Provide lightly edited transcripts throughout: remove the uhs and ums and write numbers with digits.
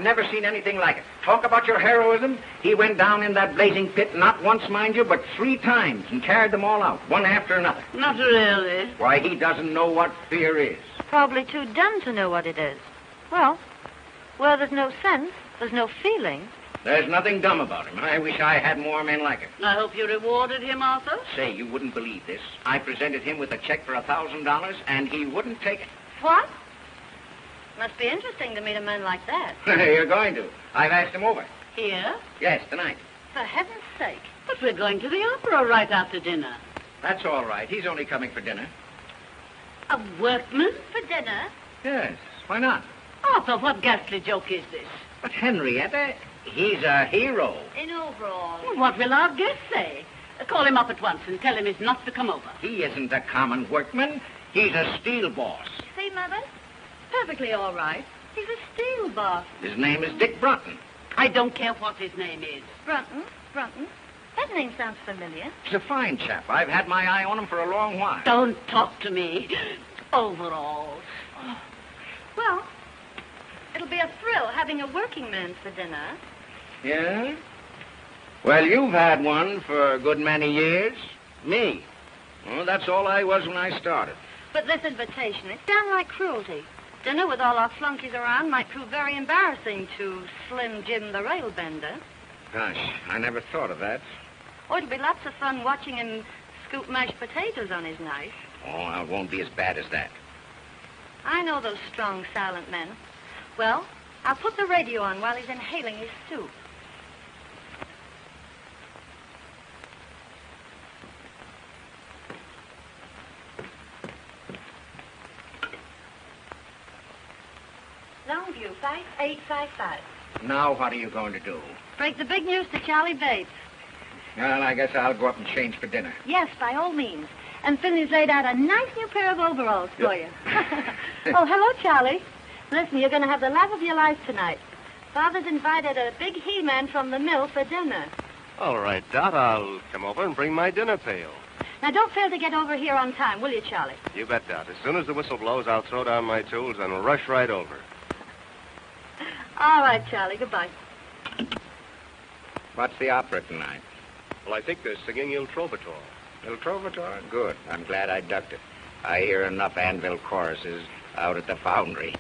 I've never seen anything like it. Talk about your heroism. He went down in that blazing pit, not once, mind you, but 3 times, and carried them all out, one after another. Not really. Why, he doesn't know what fear is. Probably too dumb to know what it is. Well, where there's no sense, there's no feeling. There's nothing dumb about him. I wish I had more men like him. I hope you rewarded him, Arthur. Say, you wouldn't believe this. I presented him with a check for $1,000, and he wouldn't take it. What? Must be interesting to meet a man like that. You're going to. I've asked him over. Here? Yes, tonight. For heaven's sake. But we're going to the opera right after dinner. That's all right. He's only coming for dinner. A workman? For dinner? Yes, why not? Arthur, what ghastly joke is this? But Henrietta, he's a hero. In overalls. Well, what will our guest say? Call him up at once and tell him he's not to come over. He isn't a common workman. He's a steel boss. See, Mother? Perfectly all right. He's a steel boss. His name is Dick Brunton. I don't care what his name is. Brunton? Brunton? That name sounds familiar. He's a fine chap. I've had my eye on him for a long while. Don't talk to me. Overalls. Oh. Well, it'll be a thrill having a working man for dinner. Yeah? Well, you've had one for a good many years. Me. Well, that's all I was when I started. But this invitation, it's downright cruelty. Dinner with all our flunkies around might prove very embarrassing to Slim Jim the railbender. Gosh, I never thought of that. Or it'll be lots of fun watching him scoop mashed potatoes on his knife. Oh, it won't be as bad as that. I know those strong, silent men. Well, I'll put the radio on while he's inhaling his soup. Longview, 5855. Now what are you going to do? Break the big news to Charlie Bates. Well, I guess I'll go up and change for dinner. Yes, by all means. And Finley's laid out a nice new pair of overalls for you. Oh, hello, Charlie. Listen, you're going to have the laugh of your life tonight. Father's invited a big he-man from the mill for dinner. All right, Dot, I'll come over and bring my dinner pail. Now, don't fail to get over here on time, will you, Charlie? You bet, Dot. As soon as the whistle blows, I'll throw down my tools and rush right over. All right, Charlie. Goodbye. What's the opera tonight? Well, I think they're singing Il Trovatore. Il Trovatore? Good. I'm glad I ducked it. I hear enough anvil choruses out at the foundry.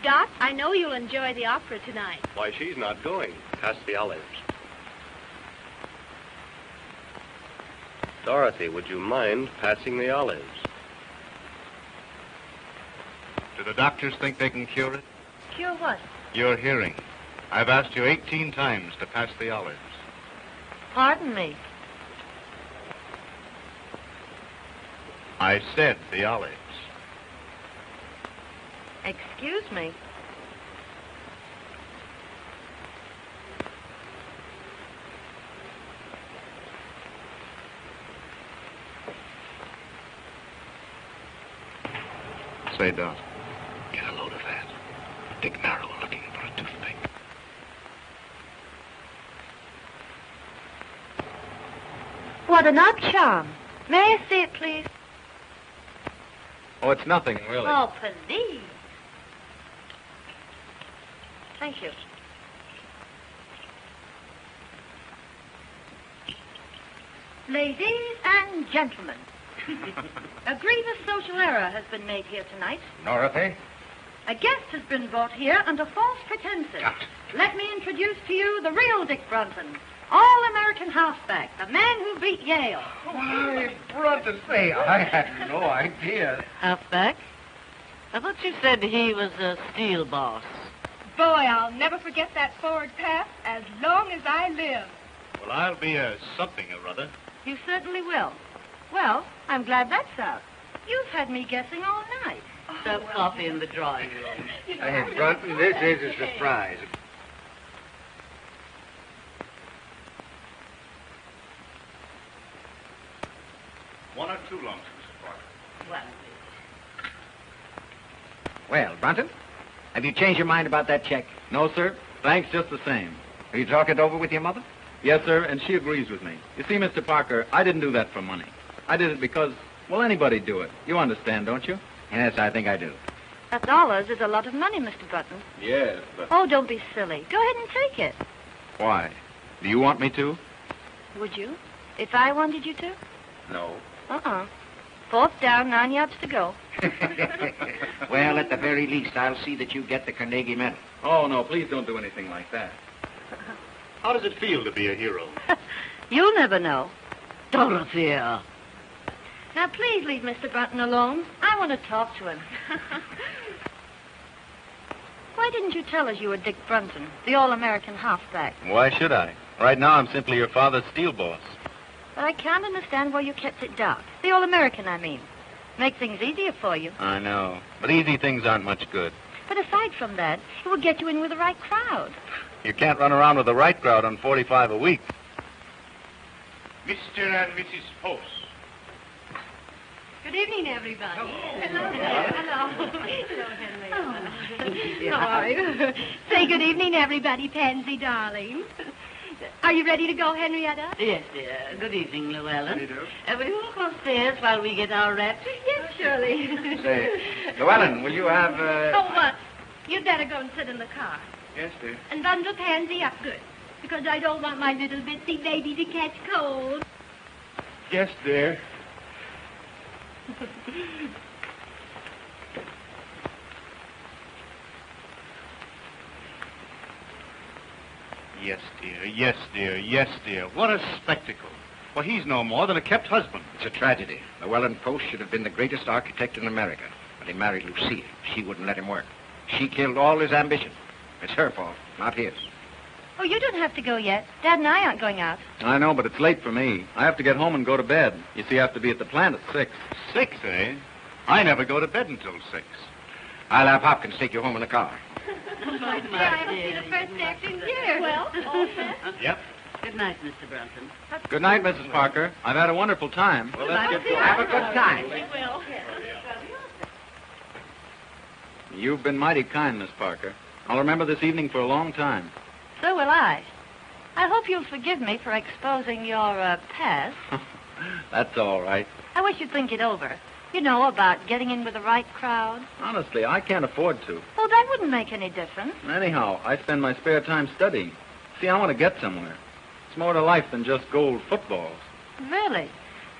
Dot, I know you'll enjoy the opera tonight. Why, she's not going. Pass the olives. Dorothy, would you mind passing the olives? Do the doctors think they can cure it? Cure what? Your hearing. I've asked you 18 times to pass the olives. Pardon me. I said the olives. Excuse me. Say, Dot, get a load of that. Dick Merrill looking for a toothpick. What an odd charm. May I see it, please? Oh, it's nothing, really. Oh, please. Thank you. Ladies and gentlemen, a grievous social error has been made here tonight. Dorothy? A guest has been brought here under false pretenses. Let me introduce to you the real Dick Brunton, all-American halfback, the man who beat Yale. Why, Brunton, say, I had no idea. Halfback? I thought you said he was a steel boss. Boy, I'll never forget that forward pass as long as I live. Well, I'll be a something or other. You certainly will. Well, I'm glad that's out. You've had me guessing all night. Serve coffee in the drawing room. Hey, Brunton, this is a surprise. One or two lumps, Mrs. Parker. Well, Well, Brunton, have you changed your mind about that check? No, sir. Thanks just the same. Have you talked it over with your mother? Yes, sir, and she agrees with me. You see, Mr. Parker, I didn't do that for money. I did it because, well, anybody'd do it. You understand, don't you? Yes, I think I do. $1 is a lot of money, Mr. Button. Yes, but... Oh, don't be silly. Go ahead and take it. Why? Do you want me to? Would you? If I wanted you to? No. Uh-uh. 4th down, 9 yards to go. Well, at the very least, I'll see that you get the Carnegie Medal. Oh, no, please don't do anything like that. How does it feel to be a hero? You'll never know. Dorothea. Now, please leave Mr. Button alone. I want to talk to him. Why didn't you tell us you were Dick Brunson, the all-American halfback? Why should I? Right now, I'm simply your father's steel boss. But I can't understand why you kept it dark. The all-American, I mean. Make things easier for you. I know. But easy things aren't much good. But aside from that, it would get you in with the right crowd. You can't run around with the right crowd on 45 a week. Mr. and Mrs. Post. Good evening, everybody. Hello. Hello, Henry. How are you? Say good evening, everybody, Pansy, darling. Are you ready to go, Henrietta? Yes, dear. Good evening, Llewellyn. How do you do? Will you walk upstairs while we get our wraps? Yes, Shirley. Say, Llewellyn, will you have, Oh, what? You'd better go and sit in the car. Yes, dear. And bundle Pansy up good. Because I don't want my little bitsy baby to catch cold. Yes, dear. Yes, dear. Yes, dear. Yes, dear. What a spectacle. Well, he's no more than a kept husband. It's a tragedy. Llewellyn Post should have been the greatest architect in America. But he married Lucille. She wouldn't let him work. She killed all his ambition. It's her fault, not his. Oh, you don't have to go yet. Dad and I aren't going out. I know, but it's late for me. I have to get home and go to bed. You see, I have to be at the plant at 6. 6, eh? I never go to bed until 6. I'll have Hopkins take you home in the car. My dear, I haven't seen the first act in years. Well, all set? Yep. Good night, Mr. Brunson. Good night, Mrs. Parker. I've had a wonderful time. Well, let's get going. Have a good time. We will. You've been mighty kind, Miss Parker. I'll remember this evening for a long time. So will I. I hope you'll forgive me for exposing your past. That's all right. I wish you'd think it over. You know, about getting in with the right crowd. Honestly, I can't afford to. Oh, that wouldn't make any difference. Anyhow, I spend my spare time studying. See, I want to get somewhere. It's more to life than just gold footballs. Really?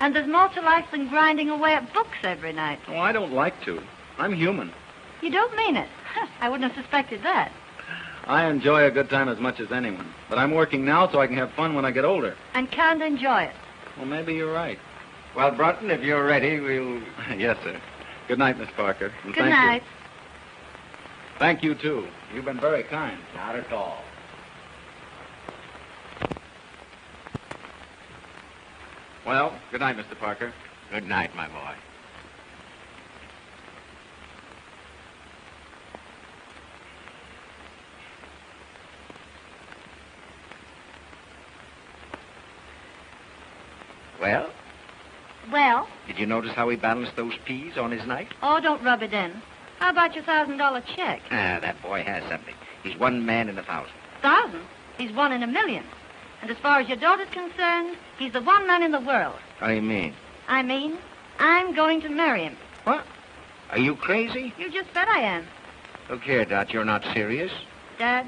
And there's more to life than grinding away at books every night. Oh, I don't like to. I'm human. You don't mean it. I wouldn't have suspected that. I enjoy a good time as much as anyone. But I'm working now so I can have fun when I get older. And can't enjoy it. Well, maybe you're right. Well, Brunton, if you're ready, we'll... Yes, sir. Good night, Miss Parker. And Good thank night. you. Thank you, too. You've been very kind. Not at all. Well, good night, Mr. Parker. Good night, my boy. Well, Well, did you notice how he balanced those peas on his knife? oh, don't rub it in. How about your $1,000 check? Ah, that boy has something. He's one man in 1,000. 1,000? He's 1 in a million. And as far as your daughter's concerned, he's the one man in the world. What do you mean? I mean, I'm going to marry him. What? Are you crazy? You just bet I am. Look here, Dot, you're not serious. Dad,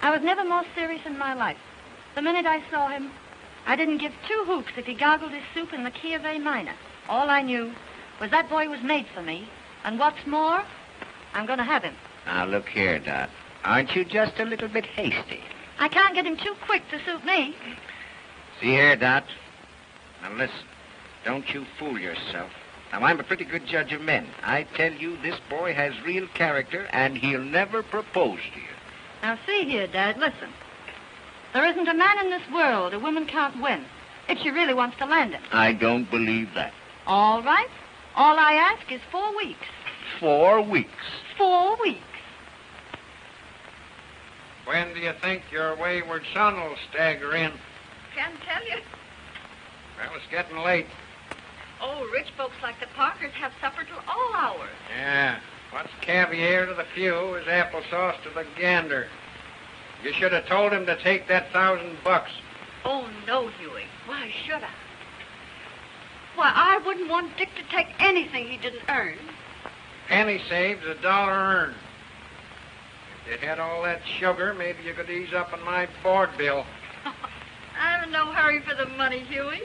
I was never more serious in my life. The minute I saw him, I didn't give 2 hoots if he gargled his soup in the key of A minor. All I knew was that boy was made for me. And what's more, I'm going to have him. Now, look here, Dot. Aren't you just a little bit hasty? I can't get him too quick to suit me. See here, Dot. Now, listen. Don't you fool yourself. Now, I'm a pretty good judge of men. I tell you, this boy has real character, and he'll never propose to you. Now, see here, Dad, listen. There isn't a man in this world a woman can't win if she really wants to land him. I don't believe that. All right. All I ask is 4 weeks. 4 weeks. 4 weeks. When do you think your wayward son will stagger in? Can't tell you. Well, it's getting late. Oh, rich folks like the Parkers have supper till all hours. Yeah. What's caviar to the few is applesauce to the gander. You should have told him to take that $1,000. Oh, no, Huey. Why should I? Why, I wouldn't want Dick to take anything he didn't earn. Penny saved is a dollar earned. If you had all that sugar, maybe you could ease up on my board bill. I'm in no hurry for the money, Huey.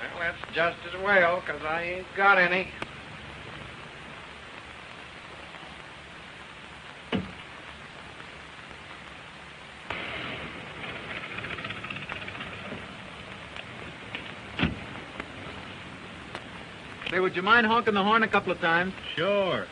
Well, that's just as well, 'cause I ain't got any. Say, would you mind honking the horn a couple of times? Sure.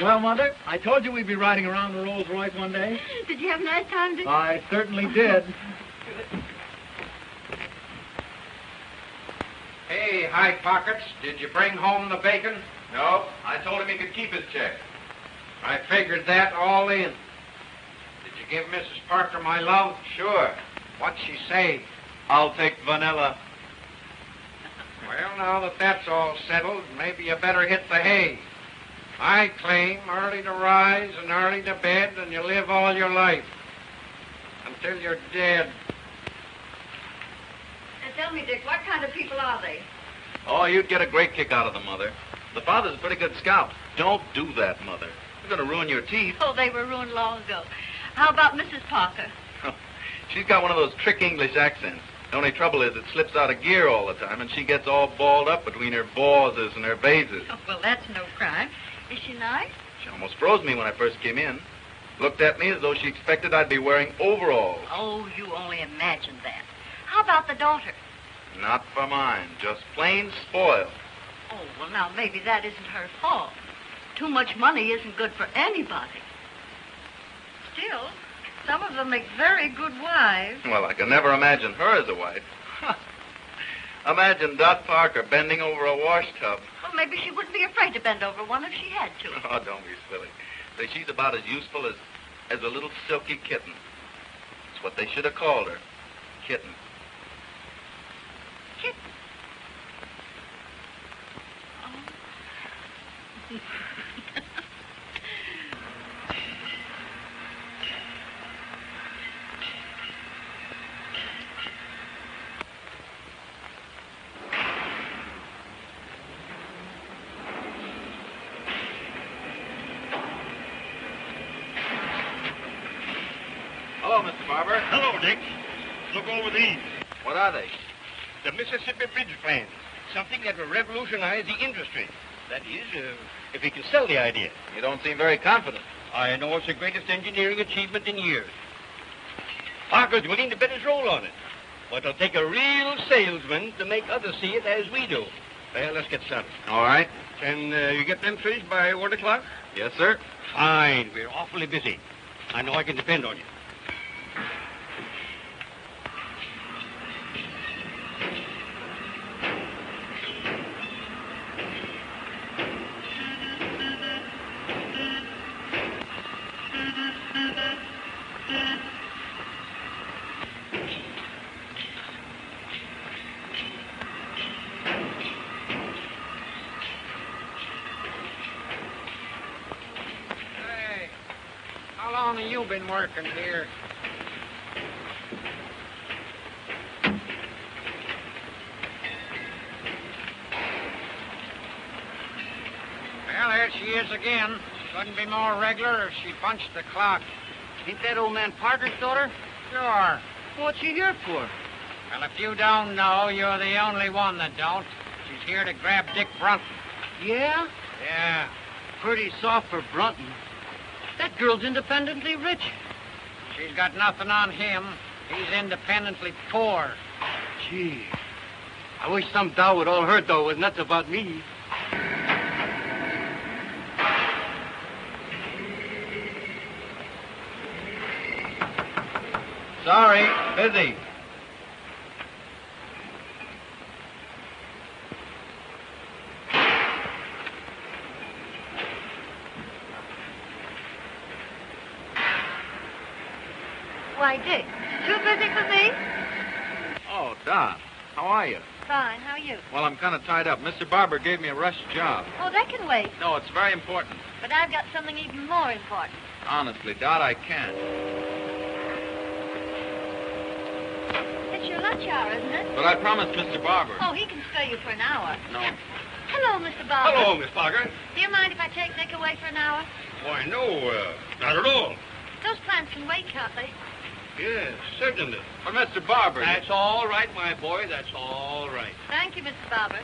Well, Mother, I told you we'd be riding around the Rolls Royce one day. Did you have a nice time, Dick? I certainly did. Hey, High Pockets, did you bring home the bacon? No, I told him he could keep his check. I figured that all in. Did you give Mrs. Parker my love? Sure. What'd she say? I'll take vanilla. Well, now that that's all settled, maybe you better hit the hay. I claim early to rise and early to bed, and you live all your life. Until you're dead. And tell me, Dick, what kind of people are they? Oh, you'd get a great kick out of them, Mother. The father's a pretty good scout. Don't do that, Mother. You're going to ruin your teeth. Oh, they were ruined long ago. How about Mrs. Parker? She's got one of those trick English accents. The only trouble is it slips out of gear all the time, and she gets all balled up between her bawses and her bases. Oh, well, that's no crime. Is she nice? She almost froze me when I first came in. Looked at me as though she expected I'd be wearing overalls. Oh, you only imagine that. How about the daughter? Not for mine. Just plain spoiled. Oh, well, now, maybe that isn't her fault. Too much money isn't good for anybody. Still, some of them make very good wives. Well, I can never imagine her as a wife. Imagine Dot Parker bending over a wash tub. Well, maybe she wouldn't be afraid to bend over one if she had to. Oh, don't be silly. Say, she's about as useful as a little silky kitten. It's what they should have called her. Kitten. Kitten? Oh. Hello, Mr. Barber. Hello, Dick. Look over these. What are they? The Mississippi Bridge plans. Something that will revolutionize the industry. That is, if we can sell the idea. You don't seem very confident. I know it's the greatest engineering achievement in years. Parker's willing to bet his roll on it. But it'll take a real salesman to make others see it as we do. Well, let's get started. All right. Can you get them finished by 1 o'clock? Yes, sir. Fine. We're awfully busy. I know I can depend on you. Hey, how long have you been working here? Well, there she is again. Couldn't be more regular if she punched the clock. Ain't that old man Parker's daughter? Sure. What's she here for? Well, if you don't know, you're the only one that don't. She's here to grab Dick Brunton. Yeah? Yeah. Pretty soft for Brunton. That girl's independently rich. She's got nothing on him. He's independently poor. Gee, I wish some dow would all her dough was nuts about me. Sorry, busy. Why, Dick, too busy for me? Oh, Dot, how are you? Fine. How are you? Well, I'm kind of tied up. Mr. Barber gave me a rush job. Oh, that can wait. No, it's very important. But I've got something even more important. Honestly, Dot, I can't. It's your lunch hour, isn't it? But I promised Mr. Barber. Oh, he can spare you for an hour. No. Hello, Mr. Barber. Hello, Miss Parker. Do you mind if I take Nick away for an hour? Why, no, not at all. Those plants can wait, can't they? Yes, certainly. But Mr. Barber... That's all right, my boy. That's all right. Thank you, Mr. Barber.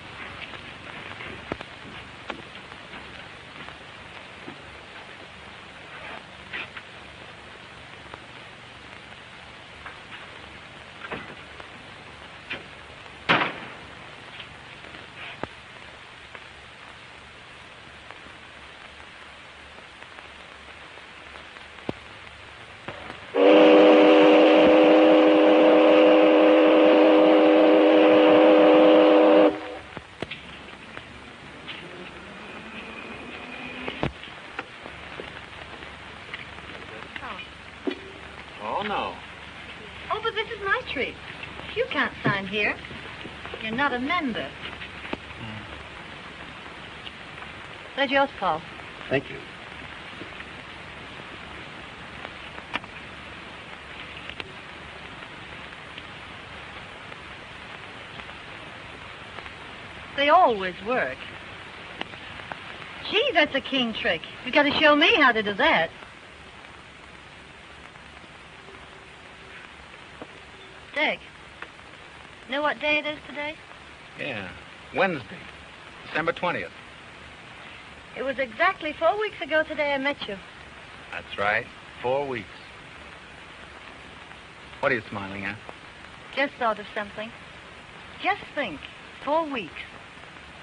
You can't sign here. You're not a member. There's yours, Paul. Thank you. They always work. Gee, that's a keen trick. You got to show me how to do that. Dick, know what day it is today? Yeah, Wednesday, December 20th. It was exactly 4 weeks ago today I met you. That's right, 4 weeks. What are you smiling at? Just thought of something. Just think, 4 weeks.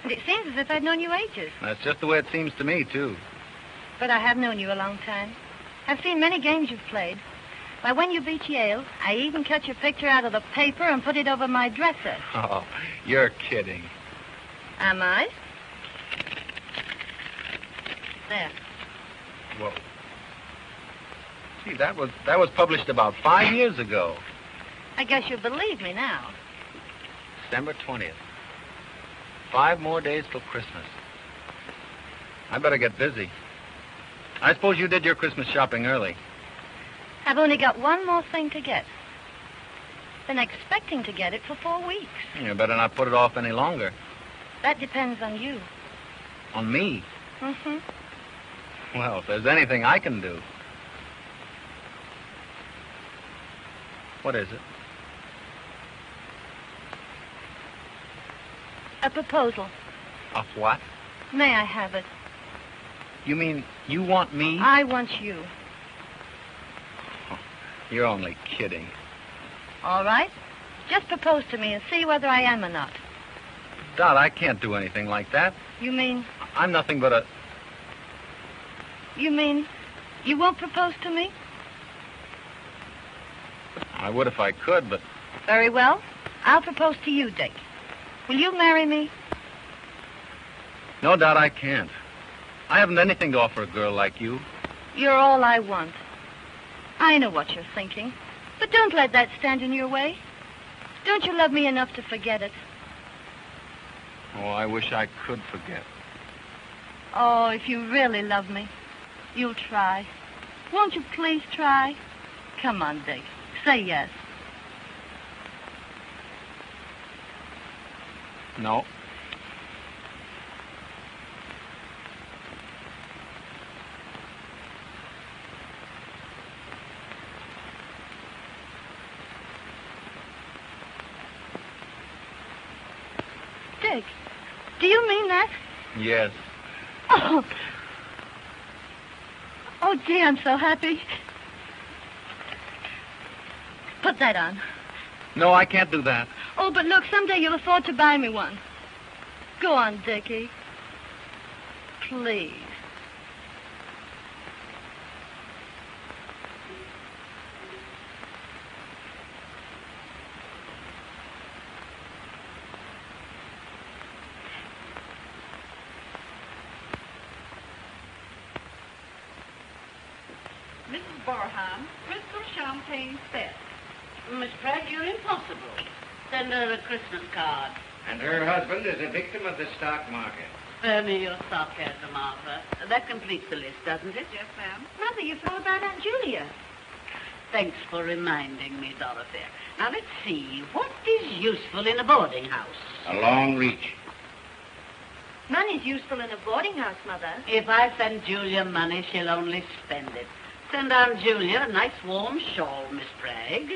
And it seems as if I'd known you ages. That's just the way it seems to me, too. But I have known you a long time. I've seen many games you've played. Why, when you beat Yale, I even cut your picture out of the paper and put it over my dresser. Oh, you're kidding. Am I? There. Well, gee, that was published about 5 years ago. I guess you believe me now. December 20th. 5 more days till Christmas. I better get busy. I suppose you did your Christmas shopping early. I've only got one more thing to get. Been expecting to get it for 4 weeks. You better not put it off any longer. That depends on you. On me? Mm-hmm. Well, if there's anything I can do. What is it? A proposal. Of what? May I have it? You mean you want me? I want you. Oh, you're only kidding. All right. Just propose to me and see whether I am or not. Dot, I can't do anything like that. You mean... I'm nothing but a... You mean you won't propose to me? I would if I could, but... Very well. I'll propose to you, Dick. Will you marry me? No, Dot, I can't. I haven't anything to offer a girl like you. You're all I want. I know what you're thinking. But don't let that stand in your way. Don't you love me enough to forget it? Oh, I wish I could forget. Oh, if you really love me, you'll try. Won't you please try? Come on, Dick. Say yes. No. Dick, do you mean that? Yes. Oh. Oh, gee, I'm so happy. Put that on. No, I can't do that. Oh, but look, someday you'll afford to buy me one. Go on, Dickie. Please. Mrs. Barham, crystal champagne set. Miss Pratt, you're impossible. Send her a Christmas card. And her husband is a victim of the stock market. Spare me your sarcasm, Arthur. That completes the list, doesn't it? Yes, ma'am. Mother, you forgot about Aunt Julia. Thanks for reminding me, Dorothy. Now, let's see. What is useful in a boarding house? A long reach. Money's useful in a boarding house, Mother. If I send Julia money, she'll only spend it. Send Aunt Julia a nice warm shawl, Miss Bragg.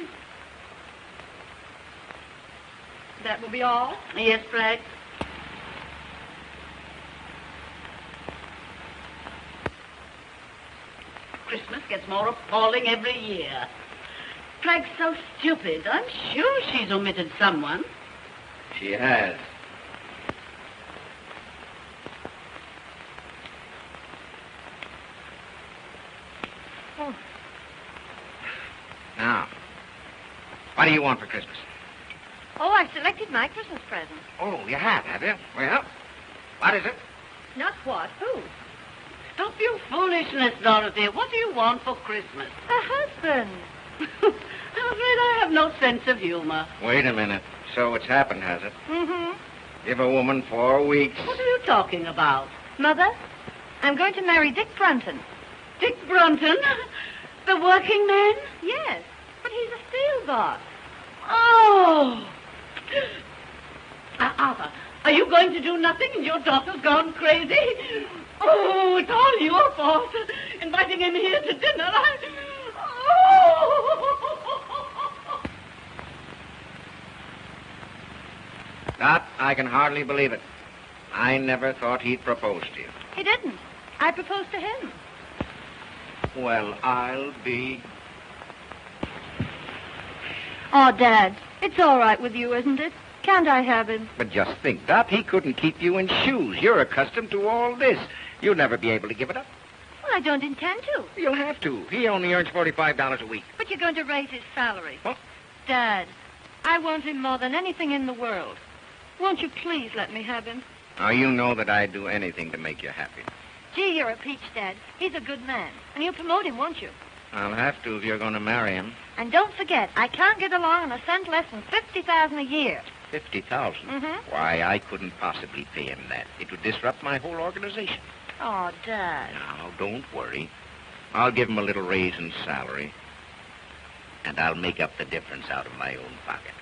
That will be all? Yes, Bragg? Christmas gets more appalling every year. Bragg's so stupid. I'm sure she's omitted someone. She has. Oh. Now, what do you want for Christmas? Oh, I've selected my Christmas present. Oh, you have you? Well, what is it? Not what? Who? Stop your foolishness, Dorothy. What do you want for Christmas? A husband. I'm afraid I have no sense of humor. Wait a minute. So it's happened, has it? Mm-hmm. Give a woman 4 weeks. What are you talking about? Mother, I'm going to marry Dick Brunton. Dick Brunton? The working man? Yes, but he's a steel boss. Oh! Arthur, are you going to do nothing and your daughter's gone crazy? Oh, it's all your fault. Inviting him here to dinner. Dot, I can hardly believe it. I never thought he'd propose to you. He didn't. I proposed to him. Well, I'll be... Oh, Dad, it's all right with you, isn't it? Can't I have him? But just think, Dot, he couldn't keep you in shoes. You're accustomed to all this. You'll never be able to give it up. Well, I don't intend to. You'll have to. He only earns $45 a week. But you're going to raise his salary. What? Dad, I want him more than anything in the world. Won't you please let me have him? Now, you know that I'd do anything to make you happy. Gee, you're a peach, Dad. He's a good man. And you'll promote him, won't you? I'll have to if you're going to marry him. And don't forget, I can't get along on a cent less than $50,000 a year. $50,000? Mm-hmm. Why, I couldn't possibly pay him that. It would disrupt my whole organization. Oh, Dad. Now, don't worry. I'll give him a little raise in salary. And I'll make up the difference out of my own pocket.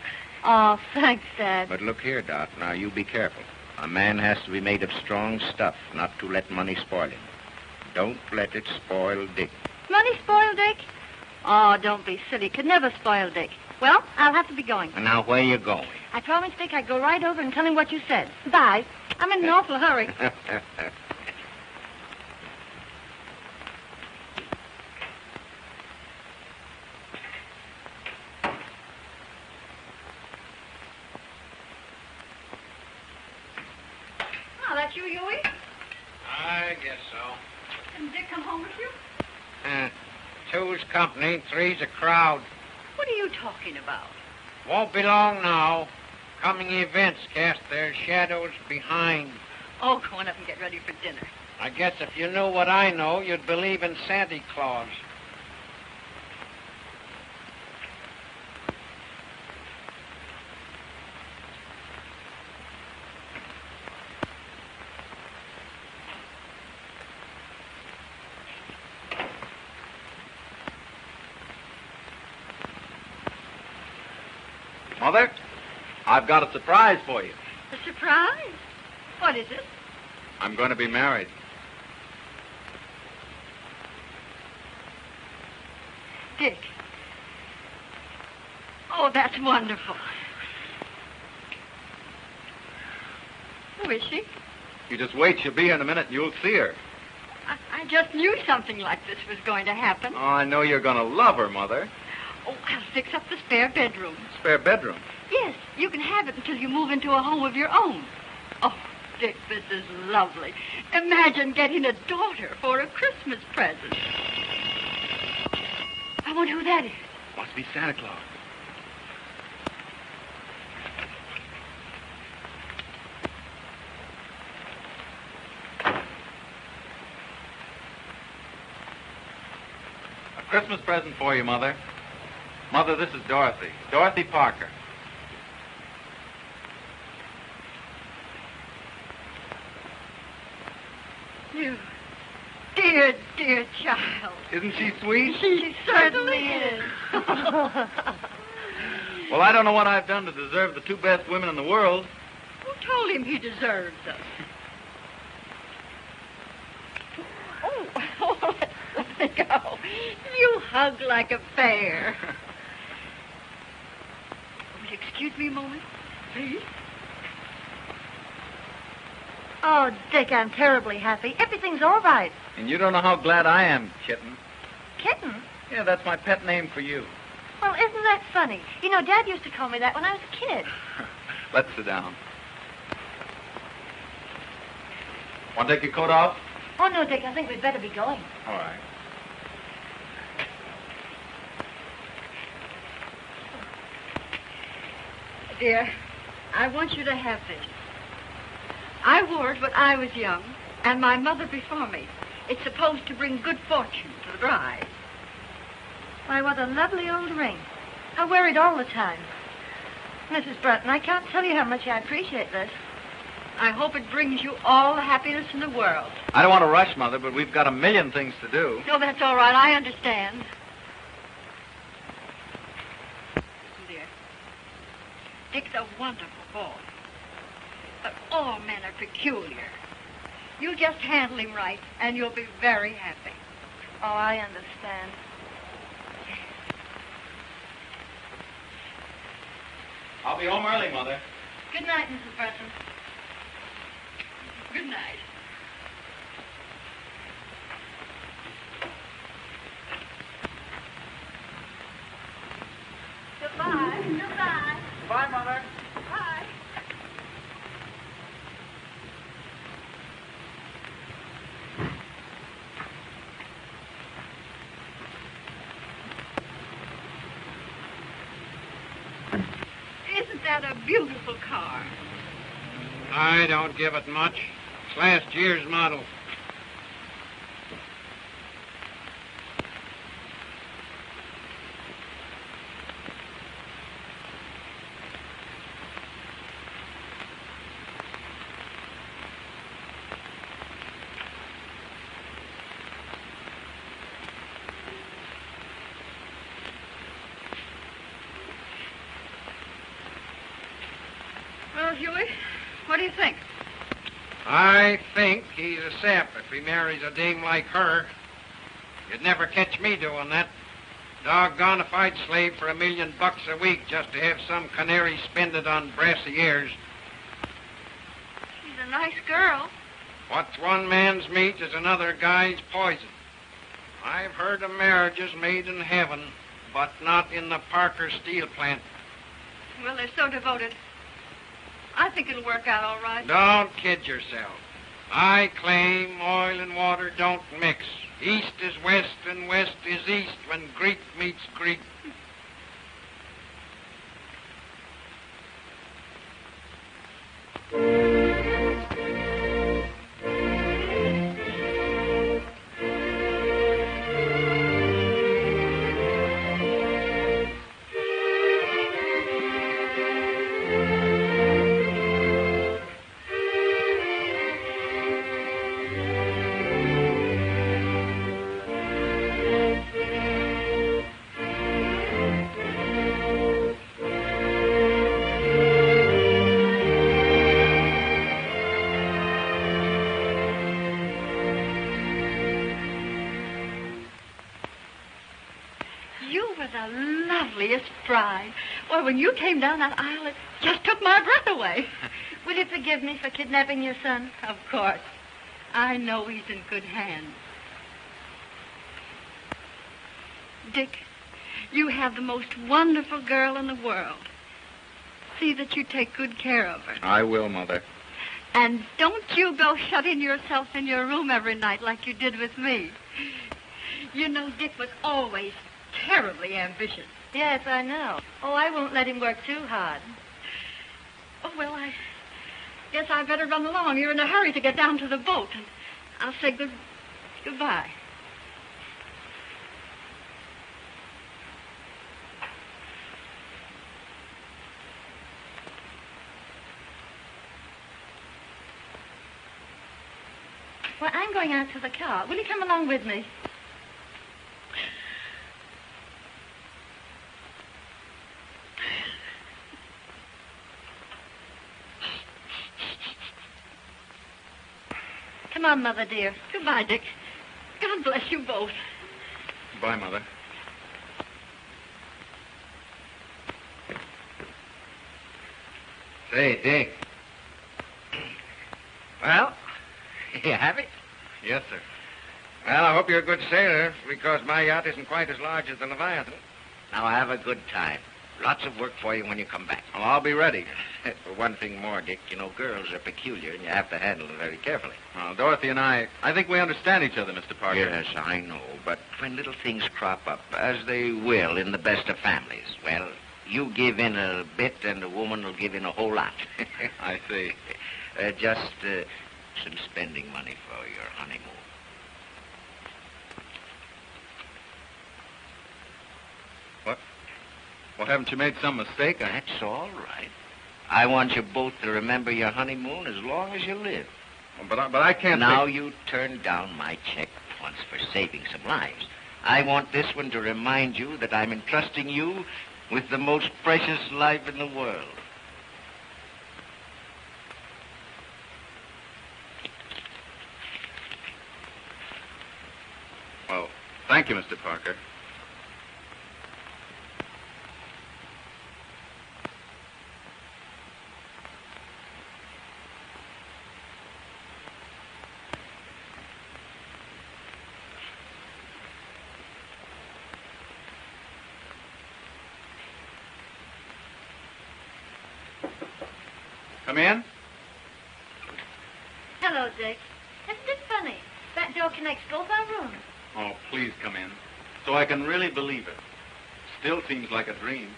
Oh, thanks, Dad. But look here, Dot. Now, you be careful. A man has to be made of strong stuff, not to let money spoil him. Don't let it spoil Dick. Money spoil Dick? Oh, don't be silly. Could never spoil Dick. Well, I'll have to be going. And now, where you going? I promised Dick I'd go right over and tell him what you said. Bye. I'm in an awful hurry. Oh, that's you, Huey? I guess so. Didn't Dick come home with you? Two's company, three's a crowd. What are you talking about? Won't be long now. Coming events cast their shadows behind. Oh, go on up and get ready for dinner. I guess if you knew what I know, you'd believe in Santa Claus. Mother, I've got a surprise for you. A surprise? What is it? I'm going to be married. Dick. Oh, that's wonderful. Who is she? You just wait. She'll be here in a minute and you'll see her. I just knew something like this was going to happen. Oh, I know you're going to love her, Mother. Oh, I'll fix up the spare bedroom. Spare bedroom. Yes, you can have it until you move into a home of your own. Oh, Dick, this is lovely. Imagine getting a daughter for a Christmas present. I wonder who that is. Must be Santa Claus. A Christmas present for you, Mother. Mother, this is Dorothy. Dorothy Parker. You dear, dear child. Isn't she sweet? She certainly is. Well, I don't know what I've done to deserve the two best women in the world. Who told him he deserves them? Oh, let me go. You hug like a bear. Will you excuse me a moment, please? Oh, Dick, I'm terribly happy. Everything's all right. And you don't know how glad I am, Kitten. Kitten? Yeah, that's my pet name for you. Well, isn't that funny? You know, Dad used to call me that when I was a kid. Let's sit down. Want to take your coat off? Oh, no, Dick, I think we'd better be going. All right. Dear, I want you to have this. I wore it when I was young, and my mother before me. It's supposed to bring good fortune to the bride. Why, what a lovely old ring. I wear it all the time. Mrs. Bratton, I can't tell you how much I appreciate this. I hope it brings you all the happiness in the world. I don't want to rush, Mother, but we've got a million things to do. No, that's all right. I understand. Listen, dear. Dick's a wonderful boy. But all men are peculiar. You just handle him right, and you'll be very happy. Oh, I understand. I'll be home early, Mother. Good night, Mrs. Bratton. Good night. Goodbye. Goodbye. Bye, Mother. Bye. Isn't that a beautiful car? I don't give it much. It's last year's model. Well, Huey, what do you think? I think he's a sap if he marries a dame like her. You'd never catch me doing that. Doggone if I'd slave for $1 million a week just to have some canary spend it on brassy ears. She's a nice girl. What's one man's meat is another guy's poison. I've heard of marriages made in heaven, but not in the Parker steel plant. Well, they're so devoted. I think it'll work out all right. Don't kid yourself. I claim oil and water don't mix. East is west and west is east when Greek meets Greek. The loveliest bride. Why, when you came down that aisle, it just took my breath away. Will you forgive me for kidnapping your son? Of course. I know he's in good hands. Dick, you have the most wonderful girl in the world. See that you take good care of her. I will, Mother. And don't you go shutting yourself in your room every night like you did with me. You know, Dick was always terribly ambitious. Yes, I know. Oh, I won't let him work too hard. Oh, well, I guess I better run along. You're in a hurry to get down to the boat, and I'll say goodbye. Well, I'm going out to the car. Will you come along with me? Come on, Mother, dear. Goodbye, Dick. God bless you both. Bye, Mother. Say, Dick. Well, you have it? Yes, sir. Well, I hope you're a good sailor, because my yacht isn't quite as large as the Leviathan. Now, have a good time. Lots of work for you when you come back. Well, I'll be ready. For one thing more, Dick, you know, girls are peculiar, and you have to handle them very carefully. Well, Dorothy and I think we understand each other, Mr. Parker. Yes, I know, but when little things crop up, as they will in the best of families, well, you give in a bit, and the woman will give in a whole lot. I see. Just some spending money for your honeymoon. Well, haven't you made some mistake? That's all right. I want you both to remember your honeymoon as long as you live. But I can't... Now you turned down my check once for saving some lives. I want this one to remind you that I'm entrusting you with the most precious life in the world. Well, thank you, Mr. Parker. Come in. Hello, Dick. Isn't it funny? That door connects both our rooms. Oh, please come in, so I can really believe it. Still seems like a dream.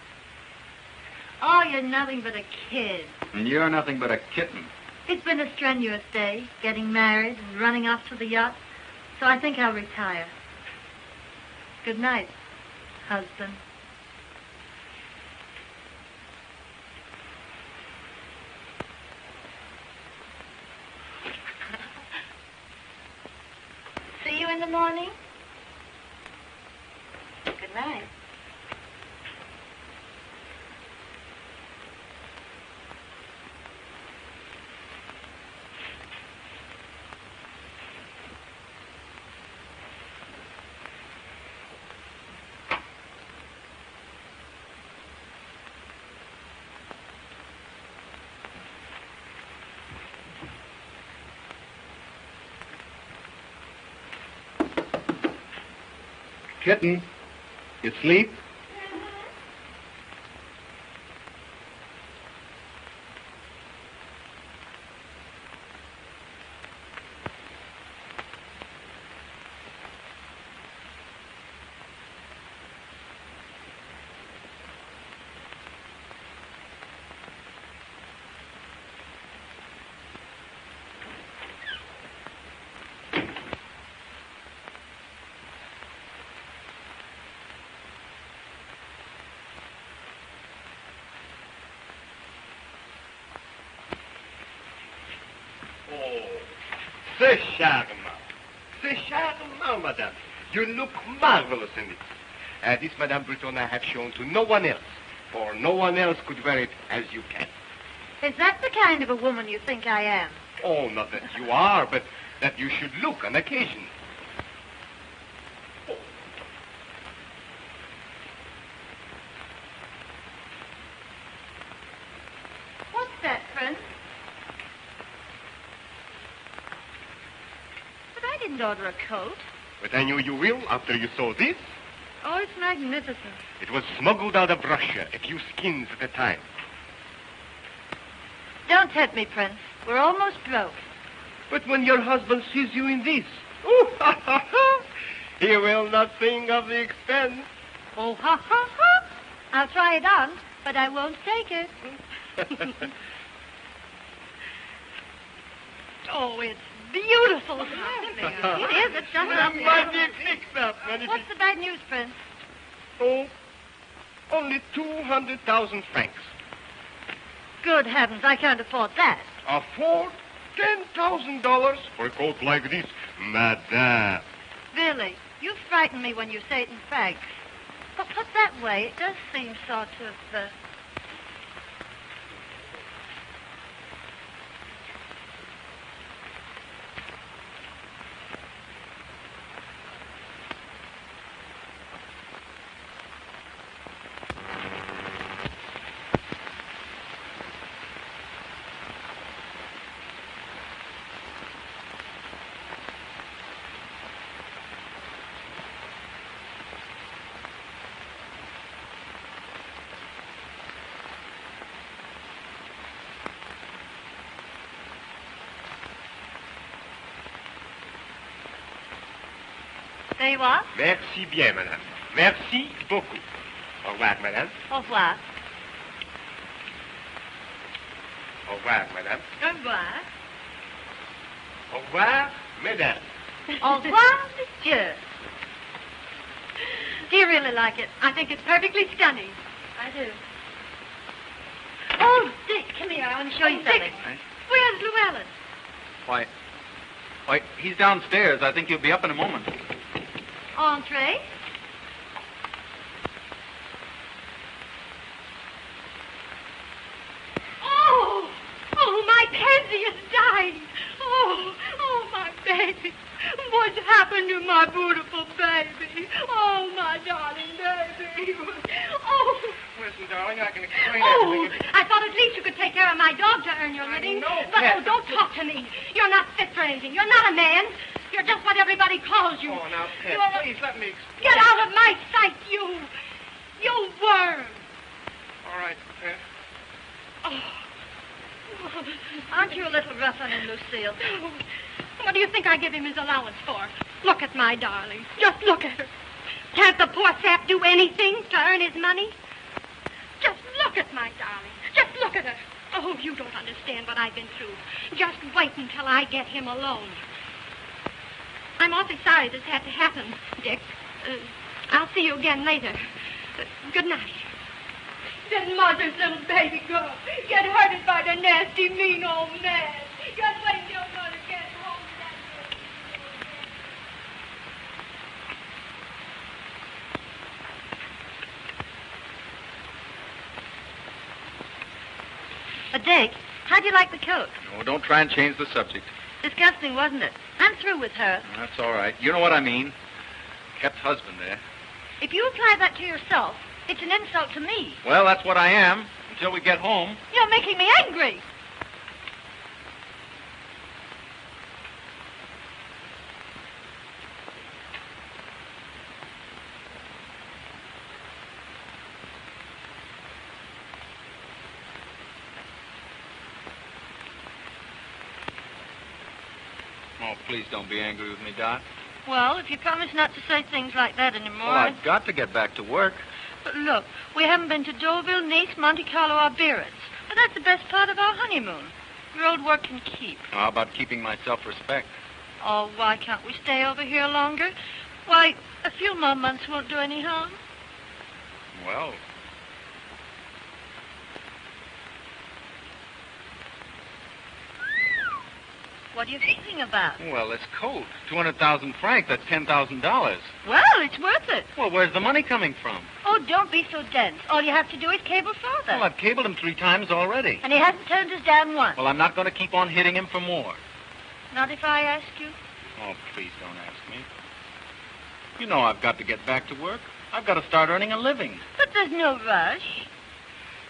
Oh, you're nothing but a kid. And you're nothing but a kitten. It's been a strenuous day, getting married and running off to the yacht, so I think I'll retire. Good night, husband. See you in the morning. Good night. Kitten, you sleep? C'est charmant. C'est charmant, madame. You look marvelous in it. This, Madame Breton, I have shown to no one else, for no one else could wear it as you can. Is that the kind of a woman you think I am? Oh, not that you are, but that you should look on occasion. Oh. What's that, Prince? But I didn't order a coat. But I knew you will after you saw this. Oh, it's magnificent. It was smuggled out of Russia, a few skins at a time. Don't tempt me, Prince. We're almost broke. But when your husband sees you in this, oh, ha, ha, ha, he will not think of the expense. Oh, ha, ha, ha. I'll try it on, but I won't take it. Oh, it's beautiful. It is. It's just A magnifique, magnifique. What's the bad news, Prince? Oh, only 200,000 francs. Good heavens, I can't afford that. Afford? $10,000 for a coat like this, madame. Billy, you frighten me when you say it in fact. But put that way, it does seem sort of, Say what? Merci bien, madame. Merci beaucoup. Au revoir, madame. Au revoir. Au revoir, madame. Au revoir. Au revoir, mesdames. Au revoir, monsieur. Do you really like it? I think it's perfectly stunning. I do. Oh, Dick, come here. I want to show you something. Dick, where's Llewellyn? Why, he's downstairs. I think he'll be up in a moment. Entree. Oh, my pansy is dying. Oh, my baby. What's happened to my beautiful baby? Oh, my darling baby. Oh. Listen, darling, I can explain Oh, everything. I thought at least you could take care of my dog to earn your living. know, But Pat. oh, don't talk to me. You're not fit for anything. You're not a man. You're just what everybody calls you. Oh, now, Pet, You're- please let me explain. Get out of my sight, you worm. All right, Pet. Oh. Aren't you a little rough on him, Lucille? What do you think I give him his allowance for? Look at my darling. Just look at her. Can't the poor sap do anything to earn his money? Just look at my darling. Just look at her. Oh, you don't understand what I've been through. Just wait until I get him alone. I'm awfully sorry this had to happen, Dick. I'll see you again later. Good night. Did mother's little baby girl get hurted by the nasty, mean old man? Just wait till mother gets home. Dick, how'd you like the coat? Oh, don't try and change the subject. Disgusting, wasn't it? I'm through with her. That's all right. You know what I mean. Kept husband there. If you apply that to yourself, it's an insult to me. Well, that's what I am until we get home. You're making me angry. Oh, please don't be angry with me, Dot. Well, if you promise not to say things like that anymore... Well, I've got to get back to work. But look, we haven't been to Deauville, Nice, Monte Carlo, or Biarritz. But that's the best part of our honeymoon. Your old work can keep. How about keeping my self-respect? Oh, why can't we stay over here longer? Why, a few more months won't do any harm. Well, What are you thinking about? this coat. 200,000 francs, that's $10,000. Well, it's worth it. Well, where's the money coming from? Oh, don't be so dense. All you have to do is cable Father. Well, I've cabled him 3 times already. And he hasn't turned us down once. Well, I'm not going to keep on hitting him for more. Not if I ask you. Oh, please don't ask me. You know I've got to get back to work. I've got to start earning a living. But there's no rush.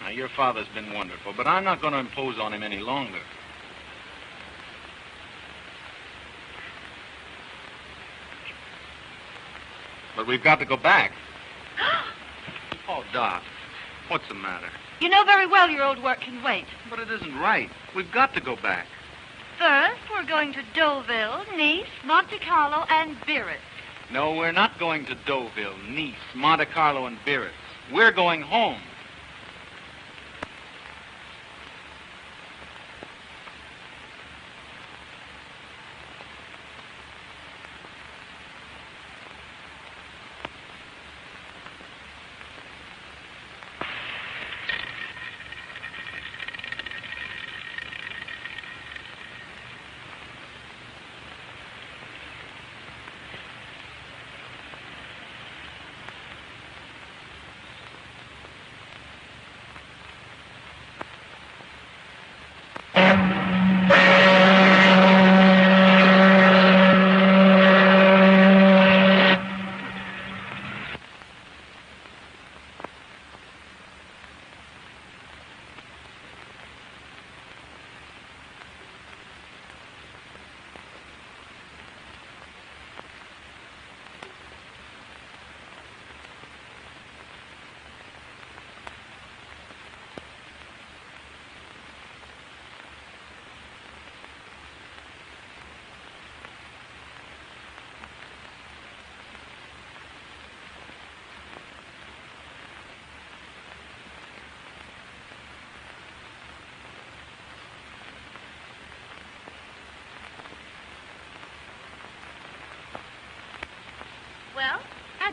Now, your father's been wonderful, but I'm not going to impose on him any longer. But we've got to go back. Oh, Doc, what's the matter? You know very well your old work can wait. But it isn't right. We've got to go back. First, we're going to Deauville, Nice, Monte Carlo, and Biarritz. No, we're not going to Deauville, Nice, Monte Carlo, and Biarritz. We're going home.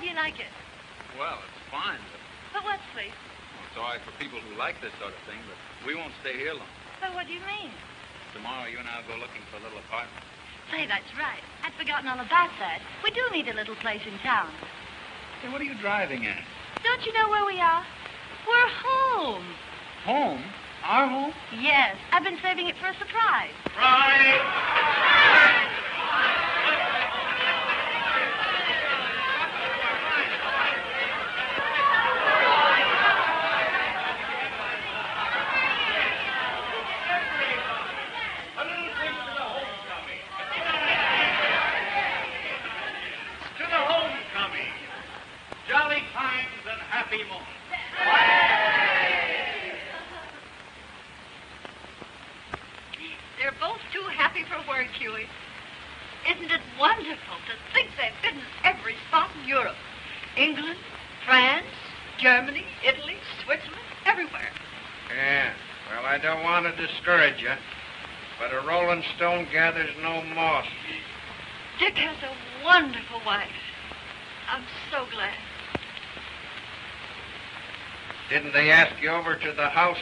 do you like it? Well, it's fine, But what, please? it's all right for people who like this sort of thing, but we won't stay here long. But what do you mean? Tomorrow, you and I will go looking for a little apartment. Say, that's right. I'd forgotten all about that. We do need a little place in town. Hey, what are you driving at? Don't you know where we are? We're home. Home? Our home? Yes, I've been saving it for a surprise. To the homecoming. Jolly times and happy moments. They're both too happy for words, Huey. Isn't it wonderful to think they've been in every spot in Europe? England, France, Germany, Italy, Switzerland, everywhere. Yeah, well, I don't want to discourage you, but a rolling stone gathers no moss. Dick has a wonderful wife. I'm so glad. Didn't they ask you over to the house?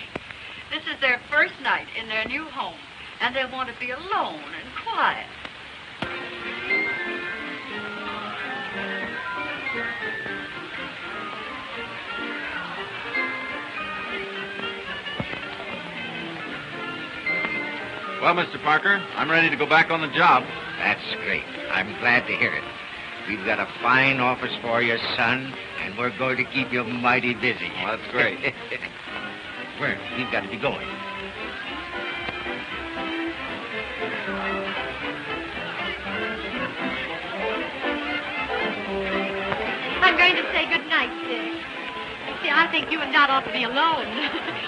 This is their first night in their new home, and they want to be alone and quiet. Well, Mr. Parker, I'm ready to go back on the job. That's great. I'm glad to hear it. We've got a fine office for you, son, and we're going to keep you mighty busy. Well, that's great. Well, we've got to be going. I'm going to say good night, Dick. See, I think you and Dot ought to be alone.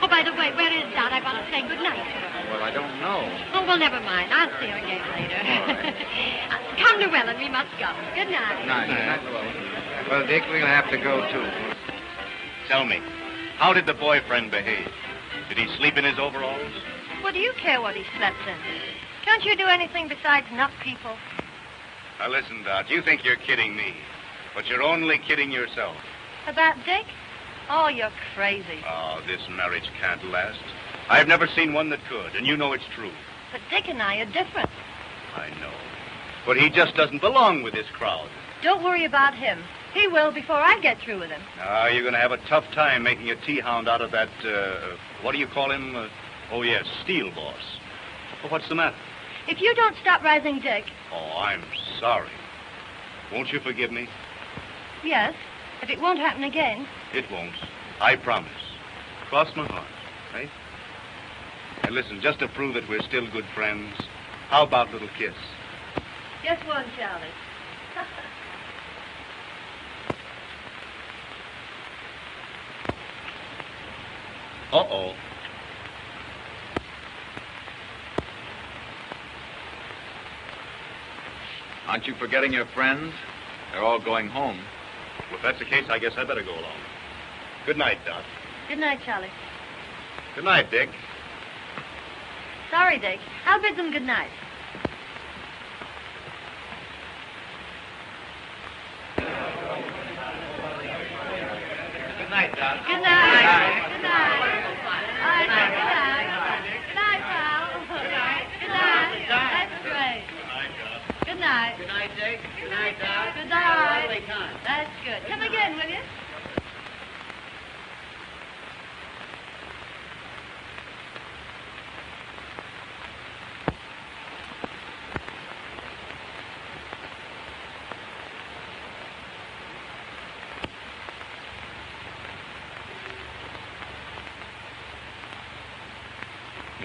Oh, by the way, where is Dot? I want to say good night to her. Well, I don't know. Oh, well, never mind. I'll see her again later. Come, Llewellyn, we must go. Good night. Good night. Well, Dick, we'll have to go, too. Tell me, how did the boyfriend behave? Did he sleep in his overalls? What do you care what he slept in? Can't you do anything besides nut people? Now, listen, Dot, you think you're kidding me, but you're only kidding yourself. About Dick? Oh, you're crazy. Oh, this marriage can't last. I've never seen one that could, and you know it's true. But Dick and I are different. I know. But he just doesn't belong with this crowd. Don't worry about him. He will before I get through with him. Ah, you're going to have a tough time making a tea-hound out of that, what do you call him? Oh, yes, Steel Boss. Well, what's the matter? If you don't stop rising Dick, Oh, I'm sorry. Won't you forgive me? yes, if it won't happen again. It won't. I promise. Cross my heart, right? And listen, just to prove that we're still good friends, how about a little kiss? Just one, Charlie. Uh-oh. Aren't you forgetting your friends? They're all going home. Well, if that's the case, I guess I better go along. Good night, Dot. Good night, Charlie. Good night, Dick. Sorry, Dick. I'll bid them good night. Good night, Dot. Good night. Good night. All right, Dick, good night. Good night, pal. Good night. Good night. That's great. Good night. Good night, Dick. Good night, Dot. Good night. That's good. Come again, will you?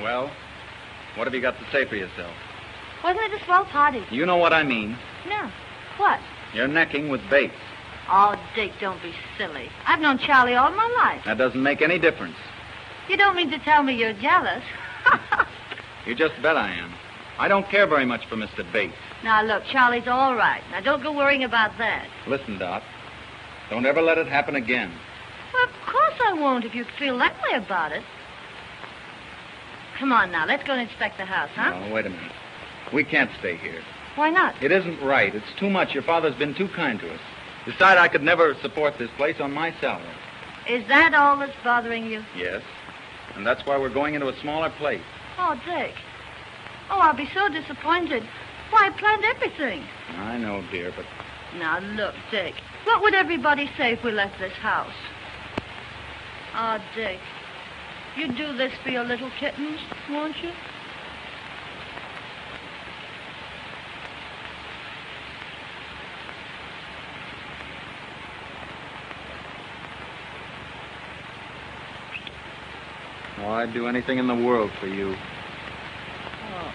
Well, what have you got to say for yourself? Wasn't it a swell party? You know what I mean. No. What? You're necking with Bates. Oh, Dick, don't be silly. I've known Charlie all my life. That doesn't make any difference. You don't mean to tell me you're jealous. You just bet I am. I don't care very much for Mr. Bates. Now, look, Charlie's all right. Now, don't go worrying about that. Listen, Dot. Don't ever let it happen again. Well, of course I won't if you feel that way about it. Come on now, let's go and inspect the house, huh? No, wait a minute. We can't stay here. Why not? It isn't right. It's too much. Your father's been too kind to us. Besides, I could never support this place on my salary. Is that all that's bothering you? Yes. And that's why we're going into a smaller place. Oh, Dick. Oh, I'll be so disappointed. Why, I planned everything. I know, dear, but... Now, look, Dick. What would everybody say if we left this house? Oh, Dick. You'd do this for your little kittens, won't you? Oh, I'd do anything in the world for you. Oh.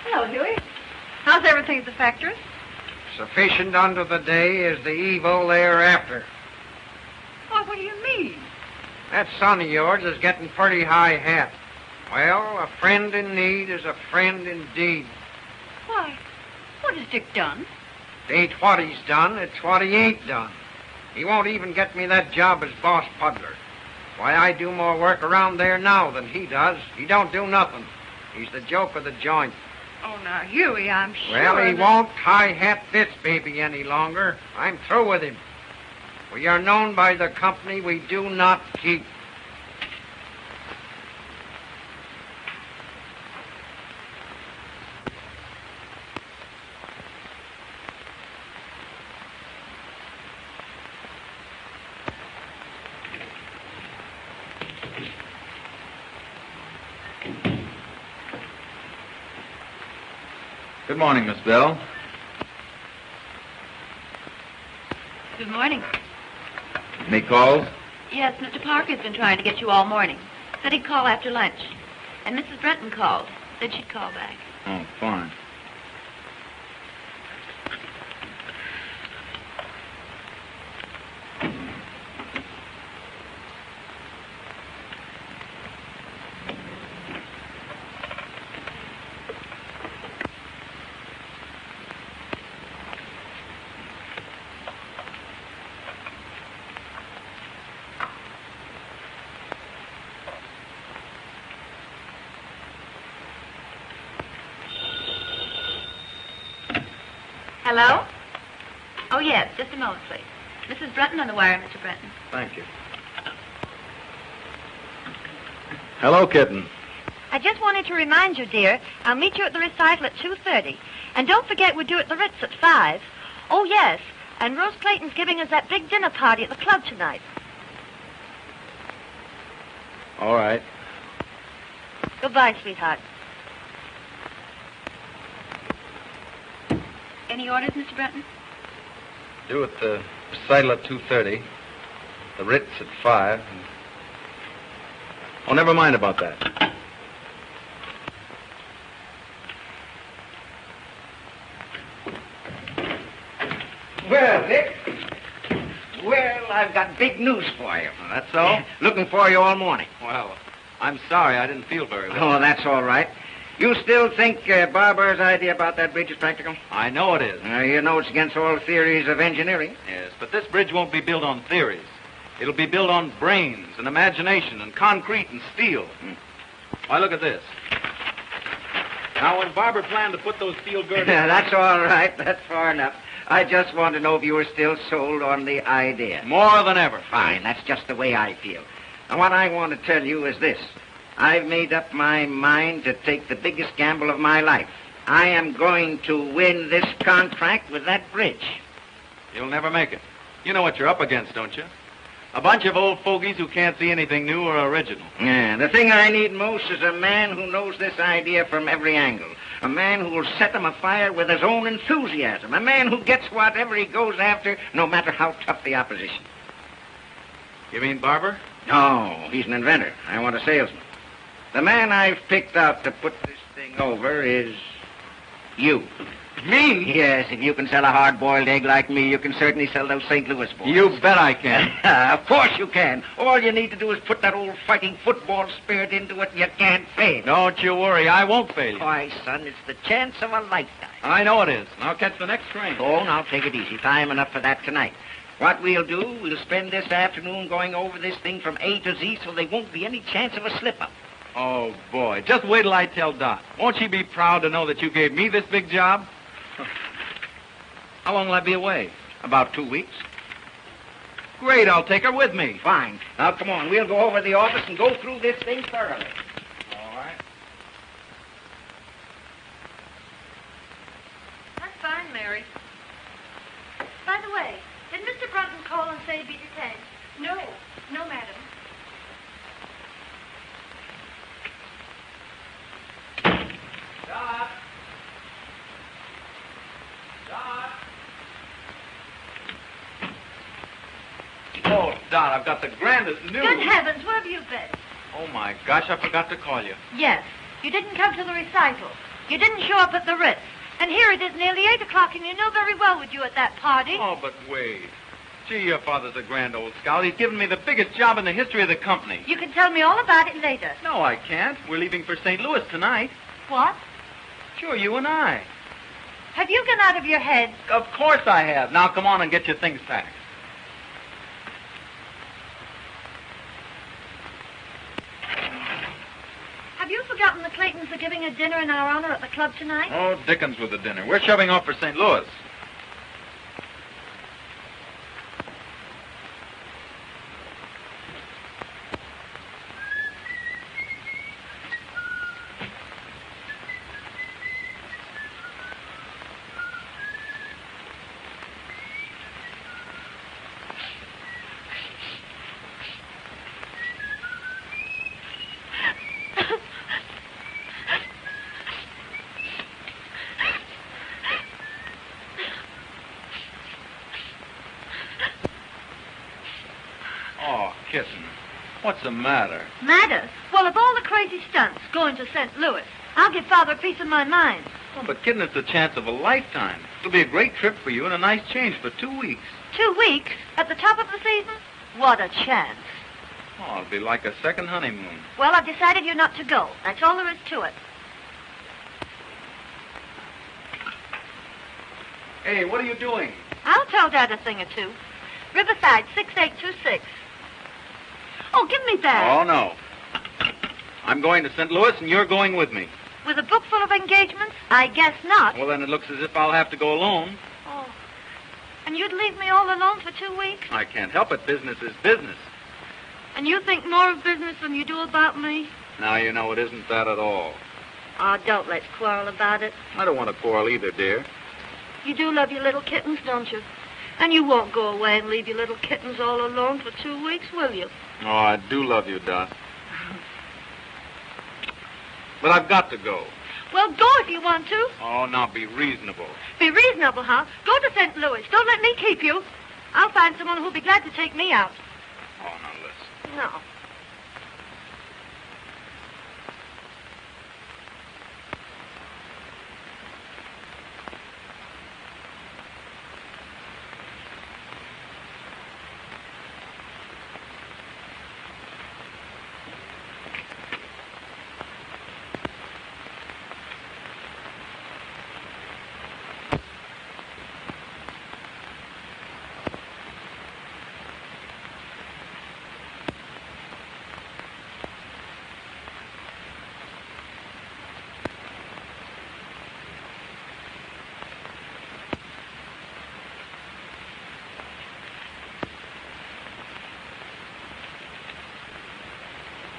Hello, Huey. How's everything at the factory? Sufficient unto the day is the evil thereafter. Oh, what do you mean? That son of yours is getting pretty high hat. Well, a friend in need is a friend indeed. Why, what has Dick done? It ain't what he's done, it's what he ain't done. He won't even get me that job as boss puddler. Why, I do more work around there now than he does. He don't do nothing. He's the joke of the joint. Oh, now, Huey, I'm sure Well, he that- won't high-hat this baby any longer. I'm through with him. We are known by the company we do not keep. Good morning, Miss Bell. Good morning. Any calls? Yes, Mr. Parker's been trying to get you all morning. Said he'd call after lunch. And Mrs. Brenton called. Said she'd call back. Oh, fine. Hello? Oh, yes, just a moment, please. Mrs. Brenton on the wire, Mr. Brenton. Thank you. Hello, kitten. I just wanted to remind you, dear, I'll meet you at the recital at 2:30. And don't forget we're due at the Ritz at 5. Oh, yes, and Rose Clayton's giving us that big dinner party at the club tonight. All right. Goodbye, sweetheart. Any orders, Mr. Brenton? Due at the recital at 2:30. The Ritz at 5. Oh, never mind about that. Well, Dick. Well, I've got big news for you. That's all? Looking for you all morning. Well, I'm sorry. I didn't feel very well. Oh, that's all right. You still think Barber's idea about that bridge is practical? I know it is. You know it's against all theories of engineering. Yes, but this bridge won't be built on theories. It'll be built on brains and imagination and concrete and steel. Why, look at this. Now, when Barber planned to put those steel girders... That's all right. That's far enough. I just want to know if you were still sold on the idea. More than ever. Fine. That's just the way I feel. And what I want to tell you is this. I've made up my mind to take the biggest gamble of my life. I am going to win this contract with that bridge. You'll never make it. You know what you're up against, don't you? A bunch of old fogies who can't see anything new or original. Yeah, the thing I need most is a man who knows this idea from every angle. A man who will set them afire with his own enthusiasm. A man who gets whatever he goes after, no matter how tough the opposition. You mean Barber? No, he's an inventor. I want a salesman. The man I've picked out to put this thing over is you. Me? Yes, if you can sell a hard-boiled egg like me, you can certainly sell those St. Louis boys. You bet I can. Of course you can. All you need to do is put that old fighting football spirit into it, and you can't fail. Don't you worry, I won't fail you. Why, son, it's the chance of a lifetime. I know it is. I'll catch the next train. Oh, now take it easy. Time enough for that tonight. What we'll do, we'll spend this afternoon going over this thing from A to Z so there won't be any chance of a slip-up. Oh, boy. Just wait till I tell Dot. Won't she be proud to know that you gave me this big job? How long will I be away? About 2 weeks. Great, I'll take her with me. Fine. Now, come on. We'll go over to the office and go through this thing thoroughly. All right. That's fine, Mary. By the way, did Mr. Brunton call and say he'd be detained? No, madam. Dot. Dot. Oh, Dot, I've got the grandest news. Good heavens, where have you been? Oh, my gosh, I forgot to call you. Yes, you didn't come to the recital. You didn't show up at the Ritz. And here it is nearly 8 o'clock, and you know very well we'd you at that party. Oh, but wait. Gee, your father's a grand old scout. He's given me the biggest job in the history of the company. You can tell me all about it later. No, I can't. We're leaving for St. Louis tonight. What? Sure, you and I. Have you gone out of your head? Of course I have. Now, come on and get your things packed. Have you forgotten the Claytons are giving a dinner in our honor at the club tonight? Oh, Dickens with the dinner. We're shoving off for St. Louis. Kitten, what's the matter? Matter? Well, of all the crazy stunts going to St. Louis, I'll give Father a piece of my mind. Oh, but, Kitten, it's the chance of a lifetime. It'll be a great trip for you and a nice change for 2 weeks. 2 weeks? At the top of the season? What a chance. Oh, it'll be like a second honeymoon. Well, I've decided you're not to go. That's all there is to it. Hey, what are you doing? I'll tell Dad a thing or two. Riverside, 6826. Oh, give me that. Oh, no. I'm going to St. Louis, and you're going with me. With a book full of engagements? I guess not. Well, then it looks as if I'll have to go alone. Oh. And you'd leave me all alone for 2 weeks? I can't help it. Business is business. And you think more of business than you do about me? Now, you know, it isn't that at all. Oh, don't let's quarrel about it. I don't want to quarrel either, dear. You do love your little kittens, don't you? And you won't go away and leave your little kittens all alone for 2 weeks, will you? Oh, I do love you, Dot. But I've got to go. Well, go if you want to. Oh, now be reasonable. Be reasonable, huh? Go to St. Louis. Don't let me keep you. I'll find someone who'll be glad to take me out. Oh, now listen. No.